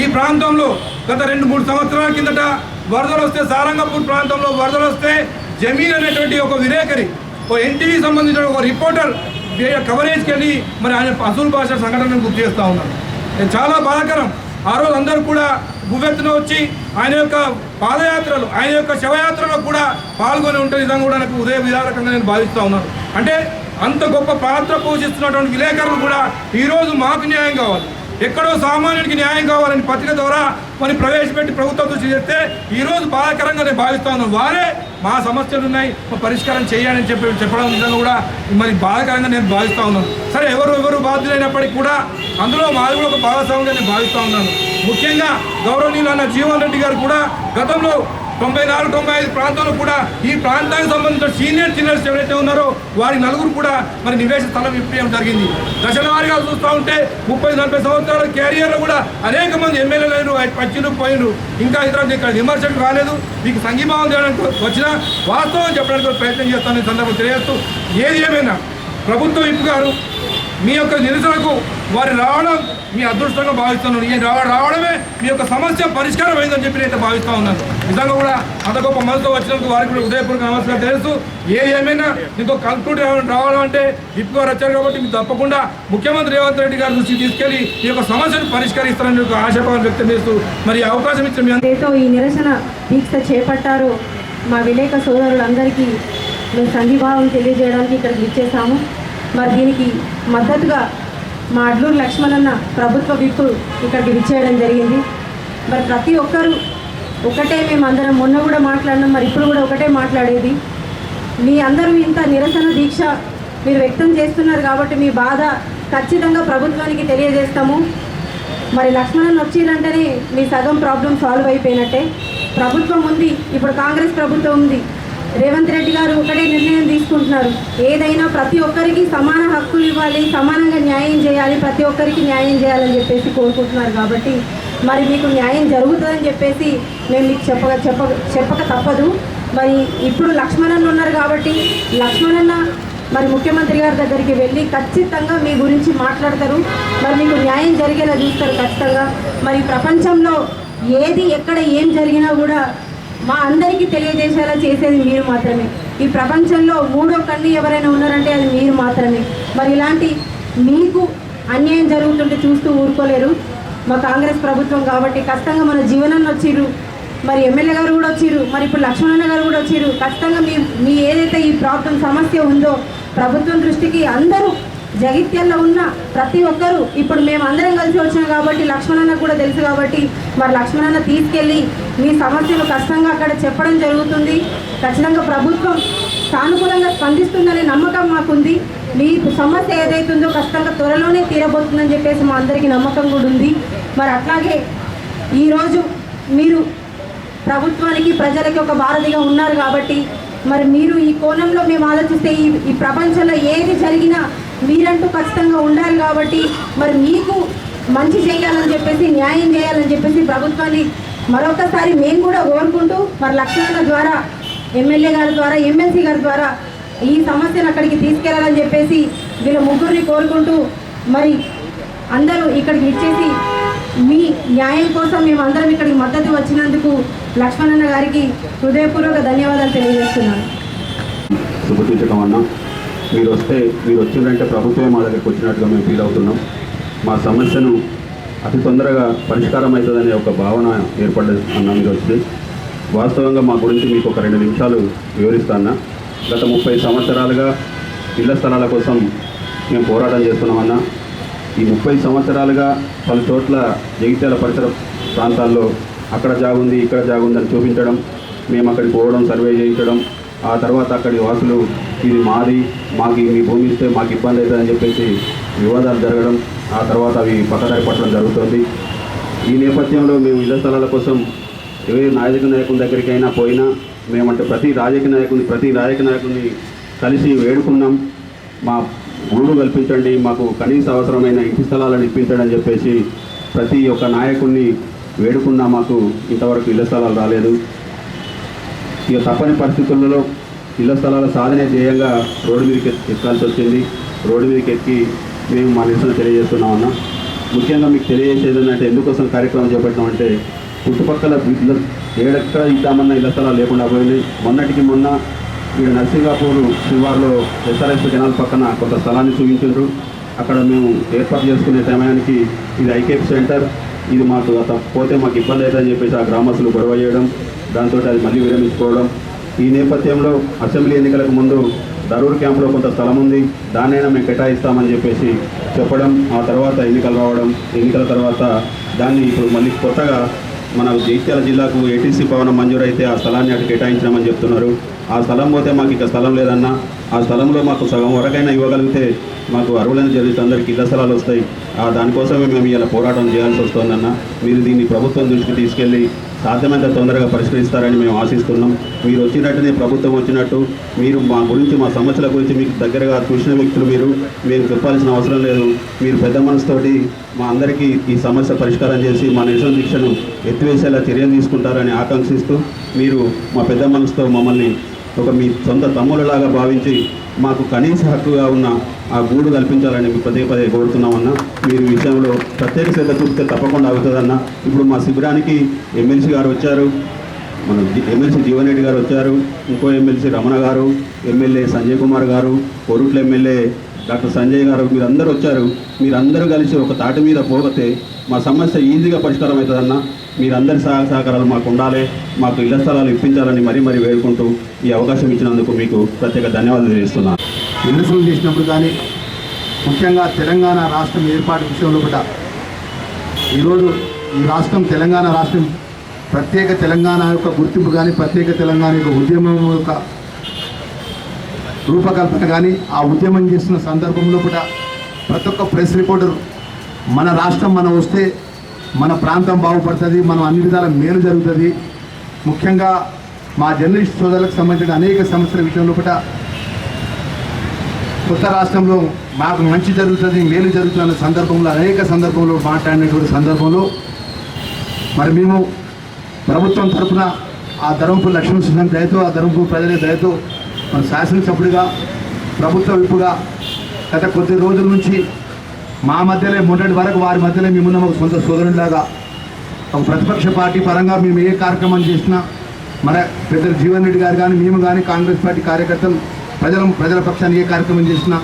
ఈ ప్రాంతంలో గత 2-3 సంవత్సరాల కిందట వరదలు వస్తే, సారంగపూర్ ప్రాంతంలో వరదలు వస్తే జమీన్ అనేటువంటి ఒక విలేకరి, ఓ ఎన్టీవీ సంబంధించిన ఒక రిపోర్టర్ కవరేజ్కి వెళ్ళి మరి ఆయన అసూలు భాష సంఘటనను గుర్తు చేస్తూ ఉన్నాను. చాలా బాధాకరం. ఆ రోజు అందరూ కూడా గువ్వెత్తున వచ్చి ఆయన యొక్క పాదయాత్రలు, ఆయన యొక్క శవయాత్రలో కూడా పాల్గొని ఉంటే విధంగా కూడా నాకు ఉదయ విధారకంగా నేను భావిస్తూ ఉన్నాను. అంటే అంత గొప్ప పాత్ర పోషిస్తున్నటువంటి విలేకరులు కూడా ఈరోజు మాకు న్యాయం కావాలి, ఎక్కడో సామాన్యుడికి న్యాయం కావాలని పత్రిక ద్వారా మరి ప్రవేశపెట్టి ప్రభుత్వం దృష్టి చేస్తే ఈరోజు బాధాకరంగా నేను భావిస్తా ఉన్నాను. వారే మా సమస్యలు ఉన్నాయి, పరిష్కారం చేయాలని చెప్పడం విధంగా కూడా మరి బాధాకరంగా నేను భావిస్తూ ఉన్నాను. సరే, ఎవరు బాధ్యులైనప్పటికీ కూడా అందులో మాది కూడా ఒక భాగస్వామిగా నేను భావిస్తూ ఉన్నాను. ముఖ్యంగా గౌరవనీయులు అన్న జీవన్ రెడ్డి గారు కూడా గతంలో 94-95 ప్రాంతంలో కూడా ఈ ప్రాంతానికి సంబంధించిన సీనియర్ జర్నలిస్ట్ ఎవరైతే ఉన్నారో వారి నలుగురు కూడా మరి నివేశ స్థలం ఇప్పించడం జరిగింది. దశల వారీగా చూస్తూ ఉంటే 30-40 సంవత్సరాల క్యారియర్లో కూడా అనేక మంది ఎమ్మెల్యేలు వచ్చిన పోయినరు. ఇంకా ఇతర ఇక్కడ విమర్శకు రాలేదు. మీకు సంఘీభావం చేయడానికి వచ్చినా వాస్తవం చెప్పడానికి ప్రయత్నం చేస్తాను ఈ సందర్భం తెలియజేస్తూ, ఏది ఏమైనా ప్రభుత్వం విప్ గారు మీ యొక్క నిరసనకు వారు రావడం మీ అదృష్టంగా భావిస్తున్నాను. రావడమే మీ యొక్క సమస్య పరిష్కారం అయిందని చెప్పి నేను భావిస్తూ ఉన్నాను. నిజంగా కూడా అంత గొప్ప మనసుతో వచ్చినందుకు వారికి కూడా ఉదయపూర్వక నమస్కారం తెలుస్తూ, ఏది ఏమైనా మీకు కంక్లూడ్ రావడం అంటే విప్ గారు వచ్చారు కాబట్టి మీకు తప్పకుండా ముఖ్యమంత్రి రేవంత్ రెడ్డి గారి దృష్టికి తీసుకెళ్లి ఈ యొక్క సమస్యను పరిష్కరిస్తారని ఒక ఆశాభావం వ్యక్తం చేస్తూ మరి అవకాశం ఇచ్చిన ఈ నిరసన దీక్ష చేపట్టారో మా విలేక సోదరులందరికీ మేము సంఘీభావం తెలియజేయడానికి ఇక్కడికి విచ్చేసాము. మరి దీనికి మద్దతుగా మా అడ్లూరు లక్ష్మణన్న ప్రభుత్వ విప్ ఇక్కడికి విచ్చేయడం జరిగింది. మరి ప్రతి ఒక్కరూ ఒకటే, మేము అందరం మొన్న కూడా మాట్లాడినాం, మరి ఇప్పుడు కూడా ఒకటే మాట్లాడేది, మీ అందరూ ఇంత నిరసన దీక్ష మీరు వ్యక్తం చేస్తున్నారు కాబట్టి మీ బాధ ఖచ్చితంగా ప్రభుత్వానికి తెలియజేస్తాము. మరి లక్ష్మణన్ వచ్చిరంటేనే మీ సగం ప్రాబ్లం సాల్వ్ అయిపోయినట్టే. ప్రభుత్వం ఉంది, ఇప్పుడు కాంగ్రెస్ ప్రభుత్వం ఉంది, రేవంత్ రెడ్డి గారు ఒకటే నిర్ణయం తీసుకుంటున్నారు, ఏదైనా ప్రతి ఒక్కరికి సమాన హక్కులు ఇవ్వాలి, సమానంగా న్యాయం చేయాలి, ప్రతి ఒక్కరికి న్యాయం చేయాలని చెప్పేసి కోరుకుంటున్నారు. కాబట్టి మరి మీకు న్యాయం జరుగుతుందని చెప్పేసి మేము మీకు చెప్పక తప్పదు. మరి ఇప్పుడు లక్ష్మణన్న ఉన్నారు కాబట్టి లక్ష్మణన్న మరి ముఖ్యమంత్రి గారి దగ్గరికి వెళ్ళి ఖచ్చితంగా మీ గురించి మాట్లాడతారు, మరి మీకు న్యాయం జరిగేలా చూస్తారు ఖచ్చితంగా. మరి ప్రపంచంలో ఏది ఎక్కడ ఏం జరిగినా కూడా మా అందరికీ తెలియజేసేలా చేసేది మీరు మాత్రమే. ఈ ప్రపంచంలో మూడో కన్ను ఎవరైనా ఉన్నారంటే అది మీరు మాత్రమే. మరి ఇలాంటి మీకు అన్యాయం జరుగుతుంటే చూస్తూ ఊరుకోలేరు మా కాంగ్రెస్ ప్రభుత్వం. కాబట్టి ఖచ్చితంగా మన జీవనాన్ని వచ్చిర్రు, మరి ఎమ్మెల్యే గారు కూడా వచ్చిర్రు, మరి ఇప్పుడు లక్ష్మణన్న గారు కూడా వచ్చిర్రు. ఖచ్చితంగా మీ ఏదైతే ఈ ప్రాబ్లం సమస్య ఉందో ప్రభుత్వం దృష్టికి అందరూ జగిత్యాల్లో ఉన్న ప్రతి ఒక్కరూ, ఇప్పుడు మేము అందరం కలిసి వచ్చినాం కాబట్టి లక్ష్మణన్న కూడా తెలుసు కాబట్టి మరి లక్ష్మణన్న తీసుకెళ్ళి మీ సమస్యలు కష్టంగా అక్కడ చెప్పడం జరుగుతుంది. ఖచ్చితంగా ప్రభుత్వం సానుకూలంగా స్పందిస్తుందనే నమ్మకం మాకుంది. మీ సమస్య ఏదైతుందో ఖచ్చితంగా త్వరలోనే తీరబోతుందని చెప్పేసి మా అందరికీ నమ్మకం కూడా ఉంది. మరి అట్లాగే ఈరోజు మీరు ప్రభుత్వానికి ప్రజలకి ఒక వారధిగా ఉన్నారు కాబట్టి మరి మీరు ఈ కోణంలో మేము ఆలోచిస్తే ఈ ప్రపంచంలో ఏది జరిగినా మీరంటూ ఖచ్చితంగా ఉండాలి. కాబట్టి మరి మీకు మంచి చేయాలని చెప్పేసి, న్యాయం చేయాలని చెప్పేసి ప్రభుత్వాన్ని మరొకసారి మేము కూడా కోరుకుంటూ మరి లక్ష్మణ ద్వారా, ఎమ్మెల్యే గారి ద్వారా, ఎమ్మెల్సీ గారి ద్వారా ఈ సమస్యను అక్కడికి తీసుకెళ్లాలని చెప్పేసి వీళ్ళ ముగ్గురిని కోరుకుంటూ మరి అందరూ ఇక్కడికి ఇచ్చేసి మీ న్యాయం కోసం మేమందరం ఇక్కడికి మద్దతు వచ్చినందుకు లక్ష్మణన్న గారికి హృదయపూర్వక ధన్యవాదాలు తెలియజేస్తున్నాను. శుభసూచకం అన్న, మీరు వచ్చిందంటే ప్రభుత్వమే మా దగ్గరికి వచ్చినట్టుగా మేము ఫీల్ అవుతున్నాం. మా సమస్యను అతి తొందరగా పరిష్కారం అవుతుందనే ఒక భావన ఏర్పడ్డది అన్న. మీరు వచ్చి వాస్తవంగా మా గురించి మీకు ఒక 2 నిమిషాలు వివరిస్తాను. గత 30 సంవత్సరాలుగా ఇళ్ల స్థలాల కోసం మేము పోరాటం చేస్తున్నామన్న. ఈ 30 సంవత్సరాలుగా పలు చోట్ల జగిత్యాల పరిసర ప్రాంతాల్లో అక్కడ జాగుంది ఇక్కడ జాగుందని చూపించడం, మేము అక్కడికి పోవడం, సర్వే చేయించడం, ఆ తర్వాత అక్కడి వాసులు ఇది మాది, మాకు మీ భూమి ఇస్తే మాకు ఇబ్బంది అవుతుందని చెప్పేసి వివాదాలు జరగడం, ఆ తర్వాత అవి పక్కదారి పట్టడం జరుగుతుంది. ఈ నేపథ్యంలో మేము ఇళ్ల స్థలాల కోసం ఏ నాయకుని దగ్గరికైనా పోయినా మేమంటే ప్రతి రాజకీయ నాయకుని కలిసి వేడుకున్నాం. మా గూడు కల్పించండి, మాకు కనీస అవసరమైన ఇంటి స్థలాలను ఇప్పించండి అని చెప్పేసి ప్రతి ఒక్క నాయకుడిని వేడుకున్నా. మాకు ఇంతవరకు ఇళ్ల స్థలాలు రాలేదు. ఇక తప్పని పరిస్థితులలో ఇళ్ల స్థలాల సాధనే ధ్యేయంగా రోడ్డు మీదకి ఎక్కాల్సి వచ్చింది. రోడ్డు మీదకి ఎక్కి మేము మా నిరసన తెలియజేస్తున్నామన్నా. ముఖ్యంగా మీకు తెలియజేసేది ఏంటంటే ఎందుకోసం కార్యక్రమం చేపట్టామంటే చుట్టుపక్కల ఎక్కడ ఇద్దామన్న ఇళ్ల స్థలాలు లేకుండా పోయినాయి. మొన్నటికి మొన్న ఇక్కడ నర్సింగాపూర్ శివార్లో ఎస్ఆర్ఎస్ కెనాల్ పక్కన కొంత స్థలాన్ని చూపించారు. అక్కడ మేము ఏర్పాటు చేసుకునే సమయానికి ఇది ఐకేప్ సెంటర్, ఇది మాకు పోతే మాకు ఇబ్బంది అవుతుందని చెప్పేసి ఆ గ్రామస్తులు గొడవ చేయడం, దాంతో అది మళ్ళీ విరమించుకోవడం. ఈ నేపథ్యంలో అసెంబ్లీ ఎన్నికలకు ముందు దరూర్ క్యాంపులో కొంత స్థలం ఉంది, దాన్నైనా మేము కేటాయిస్తామని చెప్పేసి చెప్పడం, ఆ తర్వాత ఎన్నికలు రావడం, ఎన్నికల తర్వాత దాన్ని ఇప్పుడు మళ్ళీ కొత్తగా మన జగిత్యాల జిల్లాకు ఏటీసీ భవనం మంజూరైతే ఆ స్థలాన్ని అటు కేటాయించామని చెప్తున్నారు. ఆ స్థలం పోతే మాకు ఇక స్థలం లేదన్నా, ఆ స్థలంలో మాకు సగం వరకైనా ఇవ్వగలిగితే మాకు అర్హులైన జరిగితే అందరికీ ఇళ్ల స్థలాలు వస్తాయి. దానికోసమే మేము ఇలా పోరాటం చేయాల్సి వస్తుందన్న. మీరు దీన్ని ప్రభుత్వం దృష్టికి తీసుకెళ్ళి సాధ్యమైనంత తొందరగా పరిష్కరిస్తారని మేము ఆశిస్తున్నాం. మీరు వచ్చినట్టునే ప్రభుత్వం వచ్చినట్టు మీరు మా గురించి, మా సమస్యల గురించి మీకు దగ్గరగా చూసిన వ్యక్తులు మీరు చెప్పాల్సిన అవసరం లేదు. మీరు పెద్ద మనసుతోటి మా అందరికీ ఈ సమస్య పరిష్కారం చేసి మా నిరసన దీక్షను ఎత్తివేసేలా చర్యలు తీసుకుంటారని ఆకాంక్షిస్తూ మీరు మా పెద్ద మనసుతో మమ్మల్ని ఒక మీ సొంత తమ్ములలాగా భావించి మాకు కనీస హక్కుగా ఉన్న ఆ గూడు కల్పించాలని పదే కోరుతున్నామన్నా. మీరు ఈ విషయంలో ప్రత్యేక శ్రద్ధ చూపితే తప్పకుండా అవుతుందన్న. ఇప్పుడు మా శిబిరానికి ఎమ్మెల్సీ గారు వచ్చారు, మన ఎమ్మెల్సీ జీవన్ రెడ్డి గారు వచ్చారు, ఇంకో ఎమ్మెల్సీ రమణ గారు, ఎమ్మెల్యే సంజయ్ కుమార్ గారు, కోరుట్ల ఎమ్మెల్యే డాక్టర్ సంజయ్ గారు, మీరందరూ వచ్చారు. మీరందరూ కలిసి ఒక తాటి మీద పోతే మా సమస్య ఈజీగా పరిష్కారం అవుతుందన్న. మీరందరి సహకారాలు మాకు ఉండాలి, మాకు ఇళ్ల స్థలాలు ఇప్పించాలని మరీ వేడుకుంటూ ఈ అవకాశం ఇచ్చినందుకు మీకు ప్రత్యేక ధన్యవాదాలు తెలియజేస్తున్నాను. నిరసనలు చేసినప్పుడు కానీ ముఖ్యంగా తెలంగాణ రాష్ట్రం ఏర్పాటు విషయంలో కూడా ఈరోజు ఈ రాష్ట్రం తెలంగాణ రాష్ట్రం ప్రత్యేక తెలంగాణ యొక్క గుర్తింపు కానీ ప్రత్యేక తెలంగాణ యొక్క ఉద్యమం యొక్క రూపకల్పన కానీ ఆ ఉద్యమం చేస్తున్న సందర్భంలో కూడా ప్రతి ఒక్క ప్రెస్ రిపోర్టర్ మన రాష్ట్రం మనం వస్తే మన ప్రాంతం బాగుపడుతుంది, మనం అన్ని విధాల మేలు జరుగుతుంది. ముఖ్యంగా మా జర్నలిస్ట్ సోదరులకు సంబంధించిన అనేక సమస్యల విషయంలో కూడా కొత్త రాష్ట్రంలో మాకు మంచి జరుగుతుంది, మేలు జరుగుతున్న సందర్భంలో అనేక సందర్భంలో మాట్లాడినటువంటి సందర్భంలో మరి మేము ప్రభుత్వం తరఫున ఆ ధర్మపురి లక్ష్మణ్ దయతో, ఆ ధర్మపురి ప్రజల దయతో మన శాసనసభ్యుడిగా, ప్రభుత్వ విప్పుగా గత కొద్ది రోజుల నుంచి మా మధ్యలో మొన్నటి వరకు వారి మధ్యలో మేమున్న ఒక సొంత సోదరునిలాగా ఒక ప్రతిపక్ష పార్టీ పరంగా మేము ఏ కార్యక్రమం చేసినా మన పెద్దలు జీవన్ రెడ్డి గారు కానీ మేము కానీ కాంగ్రెస్ పార్టీ కార్యకర్తలు ప్రజల పక్షాన్ని ఏ కార్యక్రమం చేసినా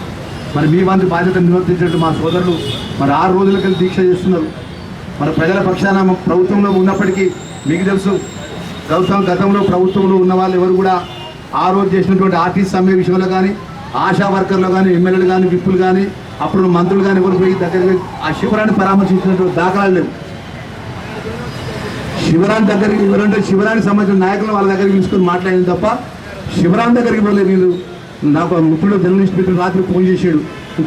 మరి మీ వంతు బాధ్యత నిర్వర్తించినట్టు మా సోదరులు మరి 6 రోజులకి దీక్ష చేస్తున్నారు. మన ప్రజల పక్షాన ప్రభుత్వంలో ఉన్నప్పటికీ మీకు తెలుసు గతంలో ప్రభుత్వంలో ఉన్న వాళ్ళు ఎవరు కూడా ఆ రోజు చేసినటువంటి ఆర్టీసీ సమ్మె విషయంలో కానీ ఆశా వర్కర్లు కానీ ఎమ్మెల్యేలు కానీ విప్పులు కానీ అప్పుడు మంత్రులు కానీ ఎవరు పోయి దగ్గరికి ఆ శిబిరాన్ని పరామర్శించినటువంటి దాఖలాలు లేవు. శిబిరాన్ని దగ్గరికి ఎవరంటే శిబిరానికి సంబంధించిన నాయకులు వాళ్ళ దగ్గరికి తీసుకొని మాట్లాడింది తప్ప శిబిరాన్ని దగ్గరికి పోలేదు. వీళ్ళు నాకు మిత్రుడు జర్నలిస్ట్ మిత్రుడు రాత్రి ఫోన్ చేసాడు,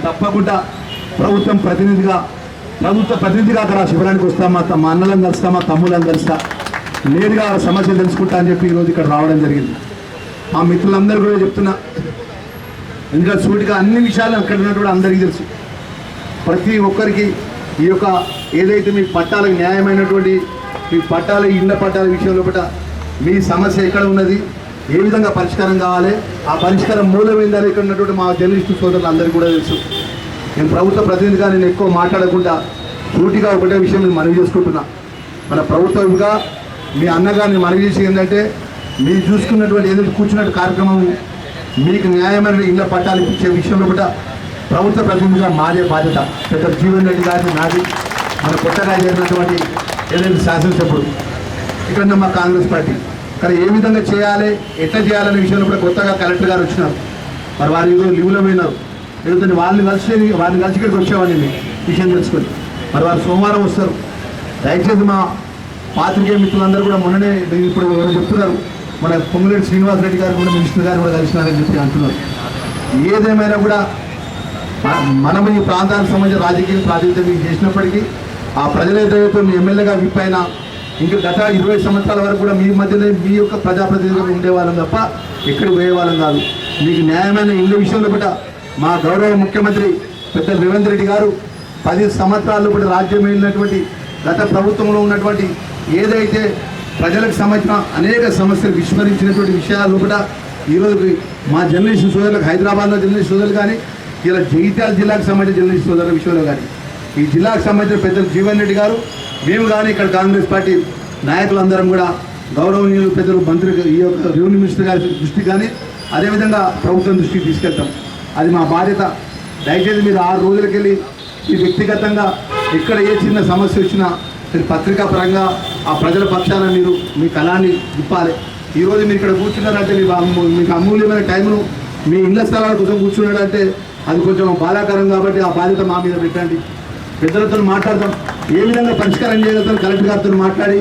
తప్పకుండా ప్రభుత్వ ప్రతినిధిగా అక్కడ శిబిరానికి వస్తా, మా అన్నలను కలుస్తా, మా తమ్ముళ్ళని కలుస్తా, నేరుగా సమస్యలు తెలుసుకుంటా అని చెప్పి ఈరోజు ఇక్కడ రావడం జరిగింది. ఆ మిత్రులందరూ కూడా చెప్తున్నా, ఎందుకంటే సూటిగా అన్ని విషయాలు అక్కడ ఉన్నట్టు అందరికీ తెలుసు. ప్రతి ఒక్కరికి ఈ యొక్క ఏదైతే మీ పట్టాలకు న్యాయమైనటువంటి మీ పట్టాల ఇళ్ల పట్టాల విషయంలో కూడా మీ సమస్య ఎక్కడ ఉన్నది, ఏ విధంగా పరిష్కారం కావాలి, ఆ పరిష్కారం మూలం ఏందని ఇక్కడ ఉన్నటువంటి మా జర్నలిస్టు సోదరులందరికీ కూడా తెలుసు. నేను ప్రభుత్వ ప్రతినిధిగా నేను ఎక్కువ మాట్లాడకుండా సూటిగా ఒకటే విషయం నేను మనవి చేసుకుంటున్నా. మన ప్రభుత్వంగా మీ అన్నగారిని మనవి చేసి ఏంటంటే, మీరు చూసుకున్నటువంటి ఏదైతే కూర్చున్నట్టు కార్యక్రమం మీకు న్యాయమైన ఇళ్ళ పట్టాలు ఇచ్చే విషయంలో కూడా ప్రభుత్వ ప్రతినిధిగా మాదే బాధ్యత. పెద్ద జీవన్ రెడ్డి గారిని నాది, మన కొత్తగా చేరినటువంటి ఏదైతే శాసనసభ్యుడు ఇక్కడ మా కాంగ్రెస్ పార్టీ కానీ ఏ విధంగా చేయాలి, ఎట్లా చేయాలనే విషయంలో కూడా కొత్తగా కలెక్టర్ గారు వచ్చినారు. మరి వారు ఈరోజు లీవ్లో పోయినారు. లేకపోతే వారిని కలిసి ఇక్కడికి వచ్చేవాడిని విషయం తెలుసుకొని. మరి వారు సోమవారం వస్తారు. దయచేసి మా పాత్రికేయ మిత్రులందరూ కూడా మొన్ననే ఇప్పుడు ఎవరు చెప్తున్నారు, మన పొంగులేటి శ్రీనివాసరెడ్డి గారు కూడా మినిస్టర్ గారు కూడా కలిసినారని చెప్పి అంటున్నారు. ఏదేమైనా కూడా మనం ఈ ప్రాంతానికి సంబంధించిన రాజకీయ ప్రాతినిధ్యం చేసినప్పటికీ ఆ ప్రజలైతే మీ ఎమ్మెల్యేగా విప్ అయినా ఇంకా గత 20 సంవత్సరాల వరకు కూడా మీ మధ్యనే మీ యొక్క ప్రజాప్రతినిధిగా ఉండేవాళ్ళం తప్ప ఎక్కడికి పోయేవాళ్ళం కాదు. మీకు న్యాయమైన ఇళ్ళ విషయంలో కూడా మా గౌరవ ముఖ్యమంత్రి పెద్ద రేవంత్ రెడ్డి గారు 10 సంవత్సరాలు కూడా రాజ్యం వెళ్ళినటువంటి గత ప్రభుత్వంలో ఉన్నటువంటి ఏదైతే ప్రజలకు సంబంధించిన అనేక సమస్యలు విస్మరించినటువంటి విషయాలు కూడా ఈరోజు మా జర్నలిస్ట్ సోదరులకు హైదరాబాద్లో జర్నలిస్ట్ సోదరులు కానీ ఇలా జగిత్యాల జిల్లాకు సంబంధించిన జర్నలిస్ట్ సోదరుల విషయంలో కానీ ఈ జిల్లాకు సంబంధించిన పెద్దలు జీవన్ రెడ్డి గారు మేము కానీ ఇక్కడ కాంగ్రెస్ పార్టీ నాయకులందరం కూడా గౌరవనీయులు పెద్దలు మంత్రి ఈ యొక్క రెవెన్యూ మినిస్టర్ గారి దృష్టికి కానీ అదేవిధంగా ప్రభుత్వం దృష్టికి తీసుకెళ్తాం. అది మా బాధ్యత. దయచేసి మీరు 6 రోజులకి వెళ్ళి ఈ వ్యక్తిగతంగా ఎక్కడ ఏ చిన్న సమస్య వచ్చినా మీరు పత్రికా పరంగా ఆ ప్రజల పక్షాన మీరు మీ కళాన్ని ఇప్పాలి. ఈరోజు మీరు ఇక్కడ కూర్చున్నారంటే మీకు అమూల్యమైన టైంను మీ ఇళ్ల స్థలాల కోసం కూర్చున్నాడంటే అది కొంచెం బాధాకరం. కాబట్టి ఆ బాధ్యత మా మీద పెట్టండి. పెద్దలతో మాట్లాడతాం, ఏ విధంగా పరిష్కారం చేయగలుగుతాం కలెక్టర్ గారితో మాట్లాడి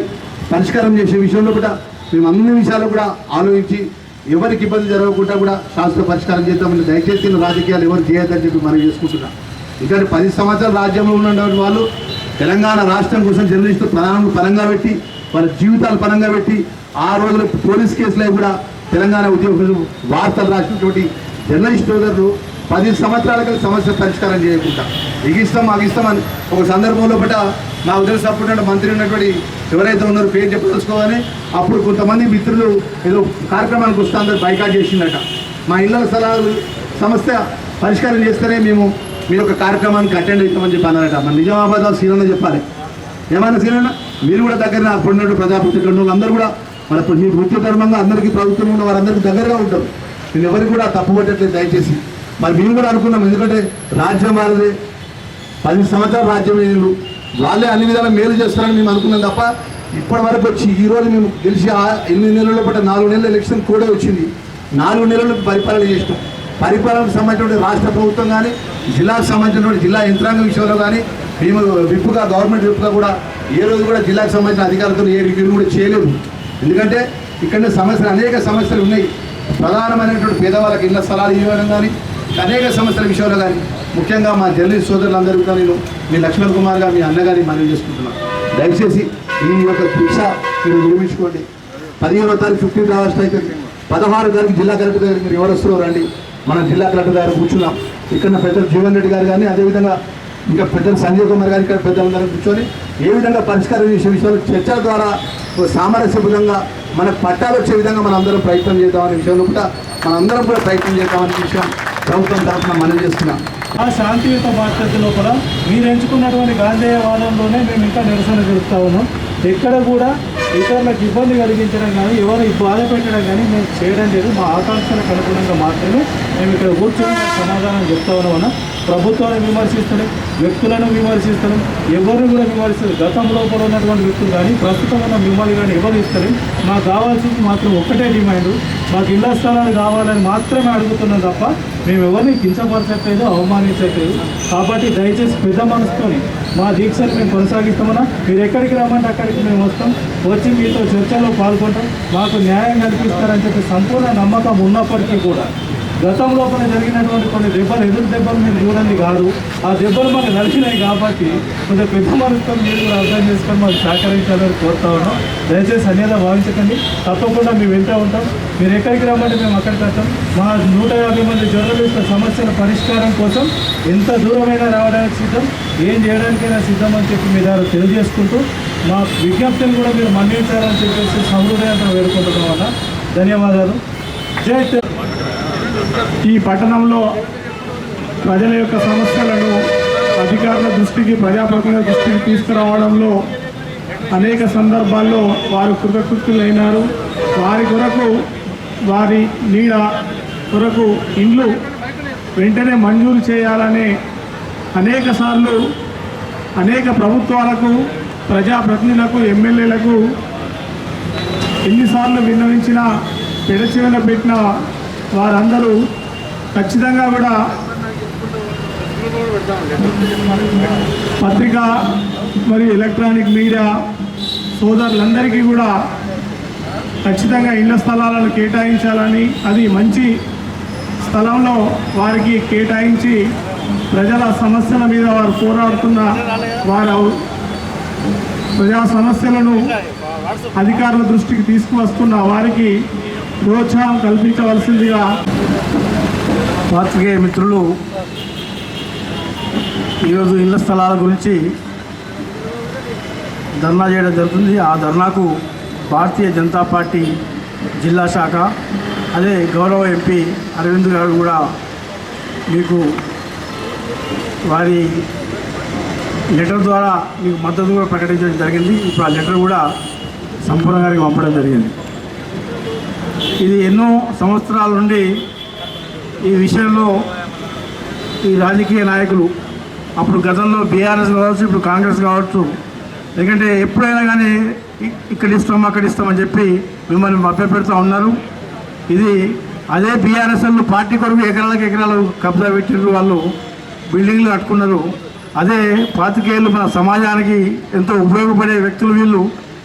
పరిష్కారం చేసే విషయంలో కూడా మేము అన్ని విషయాలు కూడా ఆలోచించి ఎవరికి ఇబ్బంది జరగకుండా కూడా శాశ్వత పరిష్కారం చేద్దామని దయచేసి రాజకీయాలు ఎవరు చేయొద్దని చెప్పి మనం చేసుకుంటున్నాం. ఎందుకంటే 10 సంవత్సరాలు రాజ్యంలో ఉన్నటువంటి వాళ్ళు తెలంగాణ రాష్ట్రం కోసం జర్నలిస్టులు ప్రాణాలను పరంగా పెట్టి వాళ్ళ జీవితాలు పరంగా పెట్టి ఆ రోజుల పోలీస్ కేసులో కూడా తెలంగాణ ఉద్యోగులు వార్తలు రాసినటువంటి జర్నలిస్ట్ సోదరులు 10 సంవత్సరాలకి సమస్య పరిష్కారం చేయకుండా అగిస్తామని ఒక సందర్భంలో పట్ల నా ఉదయం సపోర్ట్ మంత్రి ఉన్నటువంటి ఎవరైతే ఉన్నారో పేరు చెప్పదలుచుకోవాలని అప్పుడు కొంతమంది మిత్రులు ఏదో కార్యక్రమానికి వస్తే అందరూ బైకాట్ చేసిందట. మా ఇళ్ళ స్థలాలు సమస్య పరిష్కారం చేస్తేనే మేము మీ యొక్క కార్యక్రమానికి అటెండ్ అవుతామని చెప్పి అన్నారట. మన నిజామాబాద్ సీనన్న చెప్పాలి. ఏమన్నా సీనన్న మీరు కూడా దగ్గర అప్పుడున్నట్టు ప్రజాప్రతినిధులు అందరూ కూడా మన మీ వృత్తిధర్మంగా అందరికీ ప్రభుత్వం ఉన్న వారందరికీ దగ్గరగా ఉంటారు. నేను ఎవరికి కూడా తప్పుపట్టట్లేదు దయచేసి. మరి మేము కూడా అనుకున్నాం, ఎందుకంటే రాజ్యం వాళ్ళదే, 10 సంవత్సరాలు రాజ్యం వీళ్ళు వాళ్ళే అన్ని విధాలా మేలు చేస్తారని మేము అనుకున్నాం తప్ప ఇప్పటి వరకు వచ్చి ఈరోజు మేము గెలిచి 8 నెలల్లో పట్ల 4 నెలల ఎలక్షన్ కూడా వచ్చింది. 4 నెలలకు పరిపాలన చేసినాం. పరిపాలనకు సంబంధించినటువంటి రాష్ట్ర ప్రభుత్వం కానీ జిల్లాకు సంబంధించినటువంటి జిల్లా యంత్రాంగం విషయంలో కానీ మేము విప్పుగా గవర్నమెంట్ విప్పుగా కూడా ఏ రోజు కూడా జిల్లాకు సంబంధించిన అధికారులతో ఏ రివ్యూ కూడా చేయలేదు. ఎందుకంటే ఇక్కడ సమస్యలు అనేక సమస్యలు ఉన్నాయి. ప్రధానమైనటువంటి పేదవాళ్ళకి ఇళ్ల స్థలాలు ఇవ్వడం కానీ అనేక సమస్యల విషయంలో కానీ ముఖ్యంగా మా జర్నలిస్ట్ సోదరులందరూ కూడా నేను మీ లక్ష్మణ్ కుమార్ గారు మీ అన్నగారిని మనవి చేసుకుంటున్నాను. దయచేసి ఈ యొక్క దీక్ష మీరు నిర్మించుకోండి. 15వ తారీఖు 15th ఆగస్టు అయితే 16వ తారీఖు జిల్లా కలెక్టర్ గారికి మీరు ఎవరు వస్తారో రండి. మనం జిల్లా కలెక్టర్ గారు కూర్చున్నాం. ఇక్కడ పెద్దలు జీవన్ రెడ్డి గారు కానీ అదేవిధంగా ఇంకా పెద్దలు సంజయ్ కుమార్ గారు ఇక్కడ పెద్దలందరూ కూర్చొని ఏ విధంగా పరిష్కారం చేసే విషయాలు చర్చల ద్వారా సామరస్యపూర్వకంగా మనకు పట్టాలు వచ్చే విధంగా మనం అందరం ప్రయత్నం చేద్దామనే విషయంలో కూడా మనందరం కూడా ప్రయత్నం చేద్దామనే విషయం ప్రభుత్వం తరఫున మనం చేస్తున్నాం. ఆ శాంతియుత పద్ధతి లోపల మీరు ఎంచుకున్నటువంటి గాంధేయవాదంలోనే మేము ఇంకా నిరసన తెలుపుతా ఉన్నాం. ఎక్కడ కూడా ఇతరులకు ఇబ్బంది కలిగించడం కానీ ఎవరు బాధ పెట్టడం కానీ మేము చేయడం లేదు. మా ఆకాంక్షలకు అనుగుణంగా మాత్రమే మేము ఇక్కడ కూర్చొని సమాధానం చెప్తా ఉన్నామన్నా. ప్రభుత్వాన్ని విమర్శిస్తలేం, వ్యక్తులను విమర్శిస్తలేం, ఎవరిని కూడా విమర్శిస్తలేం. గతం లోపల ఉన్నటువంటి వ్యక్తులు కానీ ప్రస్తుతం ఉన్న మిమ్మల్ని కానీ ఎవరు ఇస్తలేం. మాకు కావాల్సింది మాత్రం ఒక్కటే డిమాండ్, మాకు ఇళ్ల స్థలాలు కావాలని మాత్రమే అడుగుతున్నాం తప్ప మేము ఎవరిని కించపరచట్లేదు, అవమానించట్లేదు. కాబట్టి దయచేసి పెద్ద మనసుతోని మా దీక్షను మేము కొనసాగిస్తామన్నా. మీరు ఎక్కడికి రమ్మంటే అక్కడికి మేము వస్తాం, వచ్చి మీతో చర్చలో పాల్గొంటాం. మాకు న్యాయం కల్పిస్తారని చెప్పి సంపూర్ణ నమ్మకం ఉన్నప్పటికీ కూడా గతం లోపల జరిగినటువంటి కొన్ని ఎదురు దెబ్బలు మీరు చూడండి కాదు, ఆ దెబ్బలు మాకు నలిచినాయి. కాబట్టి కొంచెం పెద్ద మనసుతో మీరు కూడా అర్థం చేసుకొని మాకు సహకరించాలని కోరుతా ఉన్నాం. దయచేసి అన్యదా భావించకండి. తప్పకుండా మేము వెళ్తూ ఉంటాం. మీరు ఎక్కడికి రమ్మంటే మేము అక్కడికి వస్తాం. మా 150 మంది జర్నలిస్టుల సమస్యల పరిష్కారం కోసం ఎంత దూరమైనా రావడానికి సిద్ధం, ఏం చేయడానికైనా సిద్ధం అని చెప్పి మీ ద్వారా తెలియజేసుకుంటూ మా విజ్ఞప్తిని కూడా మీరు మన్నించాలని చెప్పేసి సహృదయంతో వేడుకుంటున్నాం అన్న. ధన్యవాదాలు. ఈ పట్టణంలో ప్రజల యొక్క సమస్యలను అధికారుల దృష్టికి, ప్రజాప్రతినిధుల దృష్టికి తీసుకురావడంలో అనేక సందర్భాల్లో వారు కృతకృత్యులైనారు. వారి కొరకు, వారి నీడ కొరకు ఇండ్లు వెంటనే మంజూరు చేయాలనే అనేక సార్లు అనేక ప్రభుత్వాలకు, ప్రజాప్రతినిధులకు, ఎమ్మెల్యేలకు ఎన్నిసార్లు విన్నవించినా పెడచెవిన పెట్టిన వారందరూ ఖచ్చితంగా కూడా పత్రిక మరియు ఎలక్ట్రానిక్ మీడియా సోదరులందరికీ కూడా ఖచ్చితంగా ఇళ్ల స్థలాలను కేటాయించాలని, అది మంచి స్థలంలో వారికి కేటాయించి ప్రజల సమస్యల మీద వారు పోరాడుతున్న వారు ప్రజా సమస్యలను అధికారుల దృష్టికి తీసుకువస్తున్న వారికి ప్రోత్సాహం కల్పించవలసిందిగా పాత్రికేయ మిత్రులు ఈరోజు ఇళ్ల స్థలాల గురించి ధర్నా చేయడం జరుగుతుంది. ఆ ధర్నాకు భారతీయ జనతా పార్టీ జిల్లా శాఖ, అదే గౌరవ ఎంపీ అరవింద్ గారు కూడా మీకు వారి లెటర్ ద్వారా మీకు మద్దతు కూడా ప్రకటించడం జరిగింది. ఇప్పుడు ఆ లెటర్ కూడా సంపూర్ణ గారికి పంపడం జరిగింది. ఇది ఎన్నో సంవత్సరాల నుండి ఈ విషయంలో ఈ రాజకీయ నాయకులు, అప్పుడు గతంలో బీఆర్ఎస్ కావచ్చు, ఇప్పుడు కాంగ్రెస్ కావచ్చు, ఎందుకంటే ఎప్పుడైనా కానీ ఇక్కడ ఇస్తాం అక్కడ ఇస్తామని చెప్పి మిమ్మల్ని మభ్యపెడుతూ ఉన్నారు. ఇది అదే బీఆర్ఎస్ వాళ్ళు పార్టీ కొరకు ఎకరాలు కబ్జా పెట్టినారు, వాళ్ళు బిల్డింగ్లు కట్టుకున్నారు. అదే పాతికేళ్ళు మన సమాజానికి ఎంతో ఉపయోగపడే వ్యక్తులు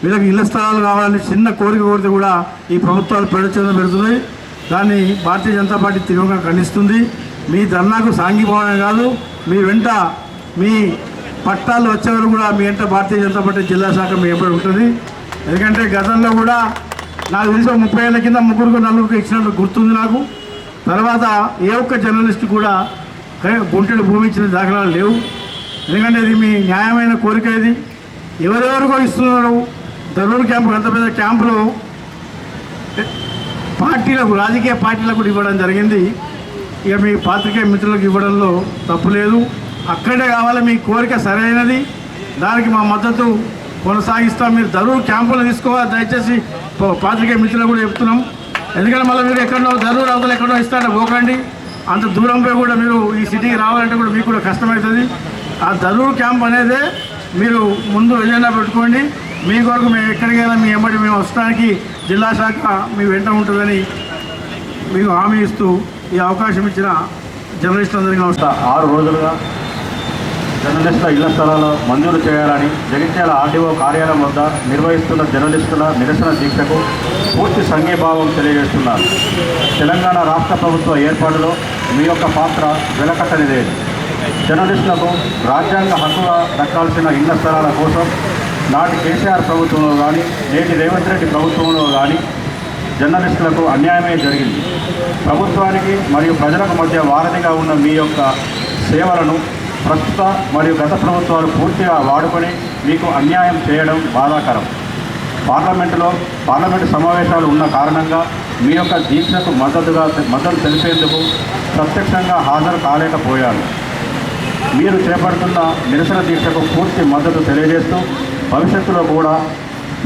వీళ్ళకి ఇళ్ల స్థలాలు కావాలని చిన్న కోరిక కోరితే కూడా ఈ ప్రభుత్వాలు పెడచడం పెడుతున్నాయి. దాన్ని భారతీయ జనతా పార్టీ తీవ్రంగా ఖండిస్తుంది. మీ ధర్నాకు సాంఘీభావమే కాదు, మీ వెంట మీ పట్టాలు వచ్చేవారు కూడా మీ వెంట భారతీయ జనతా పార్టీ జిల్లా శాఖ మీ వెంబడి ఉంటుంది. ఎందుకంటే గతంలో కూడా నాకు తెలిసి 30 ఏళ్ళ కింద 3-4 ఇచ్చినట్టు గుర్తుంది నాకు. తర్వాత ఏ ఒక్క జర్నలిస్టు కూడా గుంటెడు భూమి ఇచ్చిన దాఖలాలు లేవు. ఎందుకంటే ఇది మీ న్యాయమైన కోరిక. ఇది ఎవరెవరికో ఇస్తున్నారు. ధరూర్ క్యాంపు, అంత పెద్ద క్యాంపులో పార్టీలకు, రాజకీయ పార్టీలకు కూడా ఇవ్వడం జరిగింది. ఇక మీ పాత్రికేయ మిత్రులకు ఇవ్వడంలో తప్పు లేదు. అక్కడే కావాలి, మీ కోరిక సరైనది, దానికి మా మద్దతు కొనసాగిస్తాం. మీరు ధరూర్ క్యాంపులు తీసుకోవాలి దయచేసి పాత్రికేయ మిత్రులకు కూడా చెప్తున్నాం. ఎందుకంటే మళ్ళీ మీరు ఎక్కడో ధరూర్ అవతల ఎక్కడో ఇస్తారంటే పోకండి. అంత దూరంపై కూడా మీరు ఈ సిటీకి రావాలంటే కూడా మీకు కూడా కష్టమవుతుంది. ఆ ధరూర్ క్యాంప్ అనేదే మీరు ముందు ఎజెండా పెట్టుకోండి. మీ కొరకు మేము ఎక్కడికైనా మీ ఎమ్మడి మేము వస్తానికి జిల్లా శాఖ మీ వెంట ఉంటుందని మీకు హామీ ఇస్తూ ఈ అవకాశం ఇచ్చిన జర్నలిస్టులందరికీ నమస్కారం. 6 రోజులుగా జర్నలిస్టుల ఇళ్ల స్థలాలు మంజూరు చేయాలని జగిత్యాల ఆర్డీఓ కార్యాలయం వద్ద నిర్వహిస్తున్న జర్నలిస్టుల నిరసన దీక్షకు పూర్తి సంఘీభావం తెలియజేస్తున్నారు. తెలంగాణ రాష్ట్ర ప్రభుత్వ ఏర్పాటులో మీ యొక్క పాత్ర వెలకట్టనిదేది. జర్నలిస్టులకు రాజ్యాంగ హక్కుగా దక్కాల్సిన ఇళ్ల స్థలాల కోసం నాటి కేసీఆర్ ప్రభుత్వంలో కానీ, నేటి రేవంత్ రెడ్డి ప్రభుత్వంలో కానీ జర్నలిస్టులకు అన్యాయమే జరిగింది. ప్రభుత్వానికి మరియు ప్రజలకు మధ్య వారధిగా ఉన్న మీ యొక్క సేవలను ప్రస్తుత మరియు గత ప్రభుత్వాలు పూర్తిగా వాడుకొని మీకు అన్యాయం చేయడం బాధాకరం. పార్లమెంటు సమావేశాలు ఉన్న కారణంగా మీ యొక్క దీక్షకు మద్దతు తెలిపేందుకు ప్రత్యక్షంగా హాజరు కాలేకపోయాను. మీరు చేపడుతున్న నిరసన దీక్షకు పూర్తి మద్దతు తెలియజేస్తూ భవిష్యత్తులో కూడా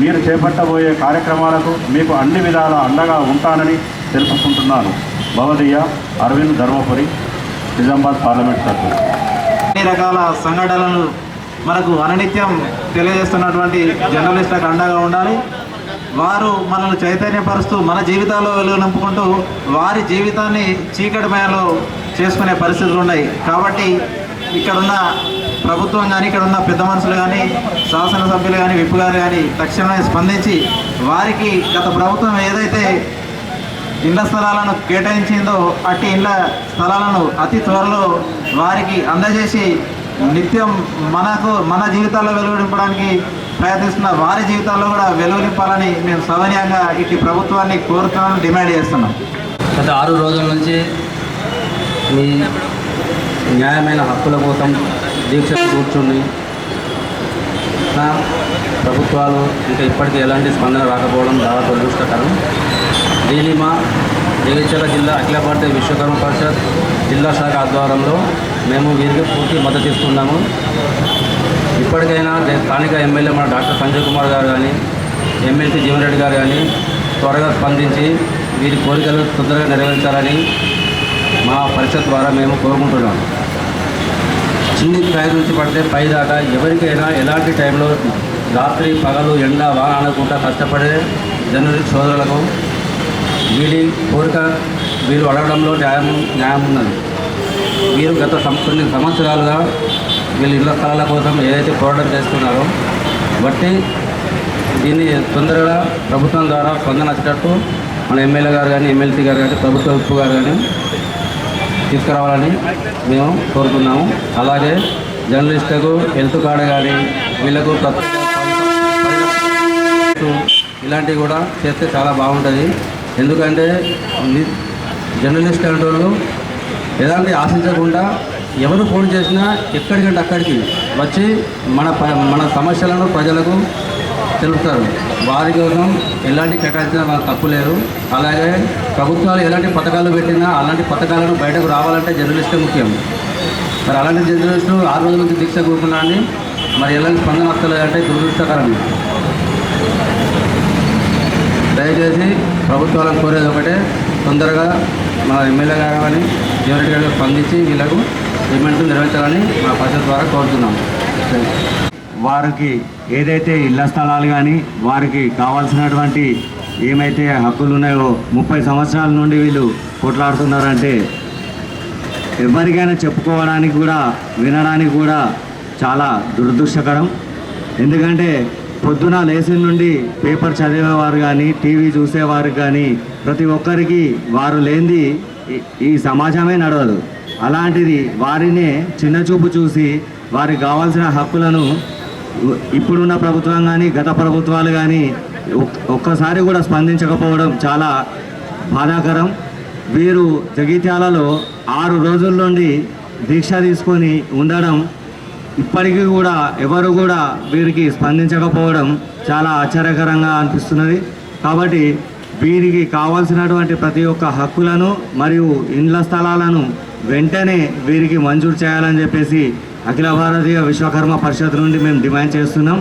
మీరు చేపట్టబోయే కార్యక్రమాలకు మీకు అన్ని విధాల అండగా ఉంటానని తెలుపుకుంటున్నాను. భవదీయ అరవింద్ ధర్మపురి, నిజామాబాద్ పార్లమెంట్ సభ్యులు. అన్ని రకాల సంఘటనలను మనకు అనునిత్యం తెలియజేస్తున్నటువంటి జర్నలిస్టులకు అండగా ఉండాలి. వారు మనల్ని చైతన్యపరుస్తూ మన జీవితాల్లో వెలుగు నింపుకుంటూ వారి జీవితాన్ని చీకటిమయంలో చేసుకునే పరిస్థితులు ఉన్నాయి. కాబట్టి ఇక్కడున్న ప్రభుత్వం కానీ, ఇక్కడున్న పెద్ద మనుషులు కానీ, శాసనసభ్యులు కానీ, విప్ గారు కానీ తక్షణమే స్పందించి వారికి గత ప్రభుత్వం ఏదైతే ఇళ్ల స్థలాలను కేటాయించిందో అట్టి ఇళ్ల స్థలాలను అతి త్వరలో వారికి అందజేసి నిత్యం మన జీవితాల్లో వెలుగు నింపడానికి ప్రయత్నిస్తున్న వారి జీవితాల్లో కూడా వెలుగు నింపాలని మేము సవనీయంగా ఇట్టి ప్రభుత్వాన్ని కోరుతున్నాను, డిమాండ్ చేస్తున్నాం. గత 6 రోజుల నుంచి మీ న్యాయమైన హక్కుల కోసం దీక్షకు కూర్చుని ప్రభుత్వాలు ఇంకా ఇప్పటికీ ఎలాంటి స్పందన రాకపోవడం చాలా దురదృష్టకరం. దీన్ని మా జగిత్యాల జిల్లా అఖిల భారతీయ విశ్వకర్మ పరిషత్ జిల్లా శాఖ ఆధ్వర్యంలో మేము వీరికి పూర్తి మద్దతు ఇస్తున్నాము. ఇప్పటికైనా స్థానిక ఎమ్మెల్యే మన డాక్టర్ సంజయ్ కుమార్ గారు కానీ ఎమ్మెల్సీ జీవన్ రెడ్డి గారు కానీ త్వరగా స్పందించి వీరి కోరికలు తొందరగా నెరవేర్చాలని మా పరిషత్ ద్వారా మేము కోరుకుంటున్నాము. చిన్ని స్థాయి నుంచి పడితే పై దాకా ఎవరికైనా ఎలాంటి టైంలో రాత్రి పగలు ఎండ వాన అనకుండా కష్టపడే జర్నలిస్ట్ సోదరులకు వీరి కోరిక వీరు అడగడంలో న్యాయం ఉన్నది. వీరు గత కొన్ని సంవత్సరాలుగా వీళ్ళు ఇళ్ల స్థలాల కోసం ఏదైతే పోరాటం చేస్తున్నారో బట్టి దీన్ని తొందరగా ప్రభుత్వం ద్వారా స్పందన వచ్చేటట్టు మన ఎమ్మెల్యే గారు కానీ ఎమ్మెల్సీ గారు కానీ ప్రభుత్వ ఉప్పు గారు కానీ తీసుకురావాలని మేము కోరుతున్నాము. అలాగే జర్నలిస్టులకు హెల్త్ కార్డు కానీ వీళ్ళకు ఇలాంటివి కూడా చేస్తే చాలా బాగుంటుంది. ఎందుకంటే జర్నలిస్ట్ అంటే వాళ్ళు ఎలాంటి ఆశించకుండా ఎవరు ఫోన్ చేసినా ఎక్కడికంటే అక్కడికి వచ్చి మన సమస్యలను ప్రజలకు తెలుపుతారు. వారి కోసం ఎలాంటి కేటాయించినా మనకు తప్పు లేదు. అలాగే ప్రభుత్వాలు ఎలాంటి పథకాలు పెట్టినా అలాంటి పథకాలను బయటకు రావాలంటే జర్నలిస్టే ముఖ్యం. మరి అలాంటి జర్నలిస్టులు 6 రోజుల నుంచి దీక్ష కూర్చున్నారని మరి ఎలాంటి స్పందన వస్తలేదంటే దురదృష్టకరం. దయచేసి ప్రభుత్వాలను కోరేది ఒకటే, తొందరగా మన ఎమ్మెల్యే గారు కానీ జీవన్ రెడ్డి గారు స్పందించి వీళ్ళకు డిమాండ్స్ నెరవేర్చాలని మా పరిషత్ ద్వారా కోరుతున్నాం. వారికి ఏదైతే ఇళ్ల స్థలాలు కానీ వారికి కావాల్సినటువంటి ఏమైతే హక్కులు ఉన్నాయో 30 సంవత్సరాల నుండి వీళ్ళు కొట్లాడుతున్నారంటే ఎవరికైనా చెప్పుకోవడానికి కూడా వినడానికి కూడా చాలా దురదృష్టకరం. ఎందుకంటే పొద్దున లేచిన నుండి పేపర్ చదివేవారు కానీ టీవీ చూసేవారు కానీ ప్రతి ఒక్కరికి వారు లేనిది ఈ సమాజమే నడవదు. అలాంటిది వారినే చిన్నచూపు చూసి వారికి కావాల్సిన హక్కులను ఇప్పుడున్న ప్రభుత్వం కానీ గత ప్రభుత్వాలు కానీ ఒక్కసారి కూడా స్పందించకపోవడం చాలా బాధాకరం. వీరు జగిత్యాలలో 6 రోజుల నుండి దీక్ష తీసుకొని ఉండడం ఇప్పటికీ కూడా ఎవరు కూడా వీరికి స్పందించకపోవడం చాలా ఆశ్చర్యకరంగా అనిపిస్తున్నది. కాబట్టి వీరికి కావాల్సినటువంటి ప్రతి ఒక్క హక్కులను మరియు ఇండ్ల స్థలాలను వెంటనే వీరికి మంజూరు చేయాలని చెప్పేసి అఖిల భారతీయ విశ్వకర్మ పరిషత్ నుండి మేము డిమాండ్ చేస్తున్నాం.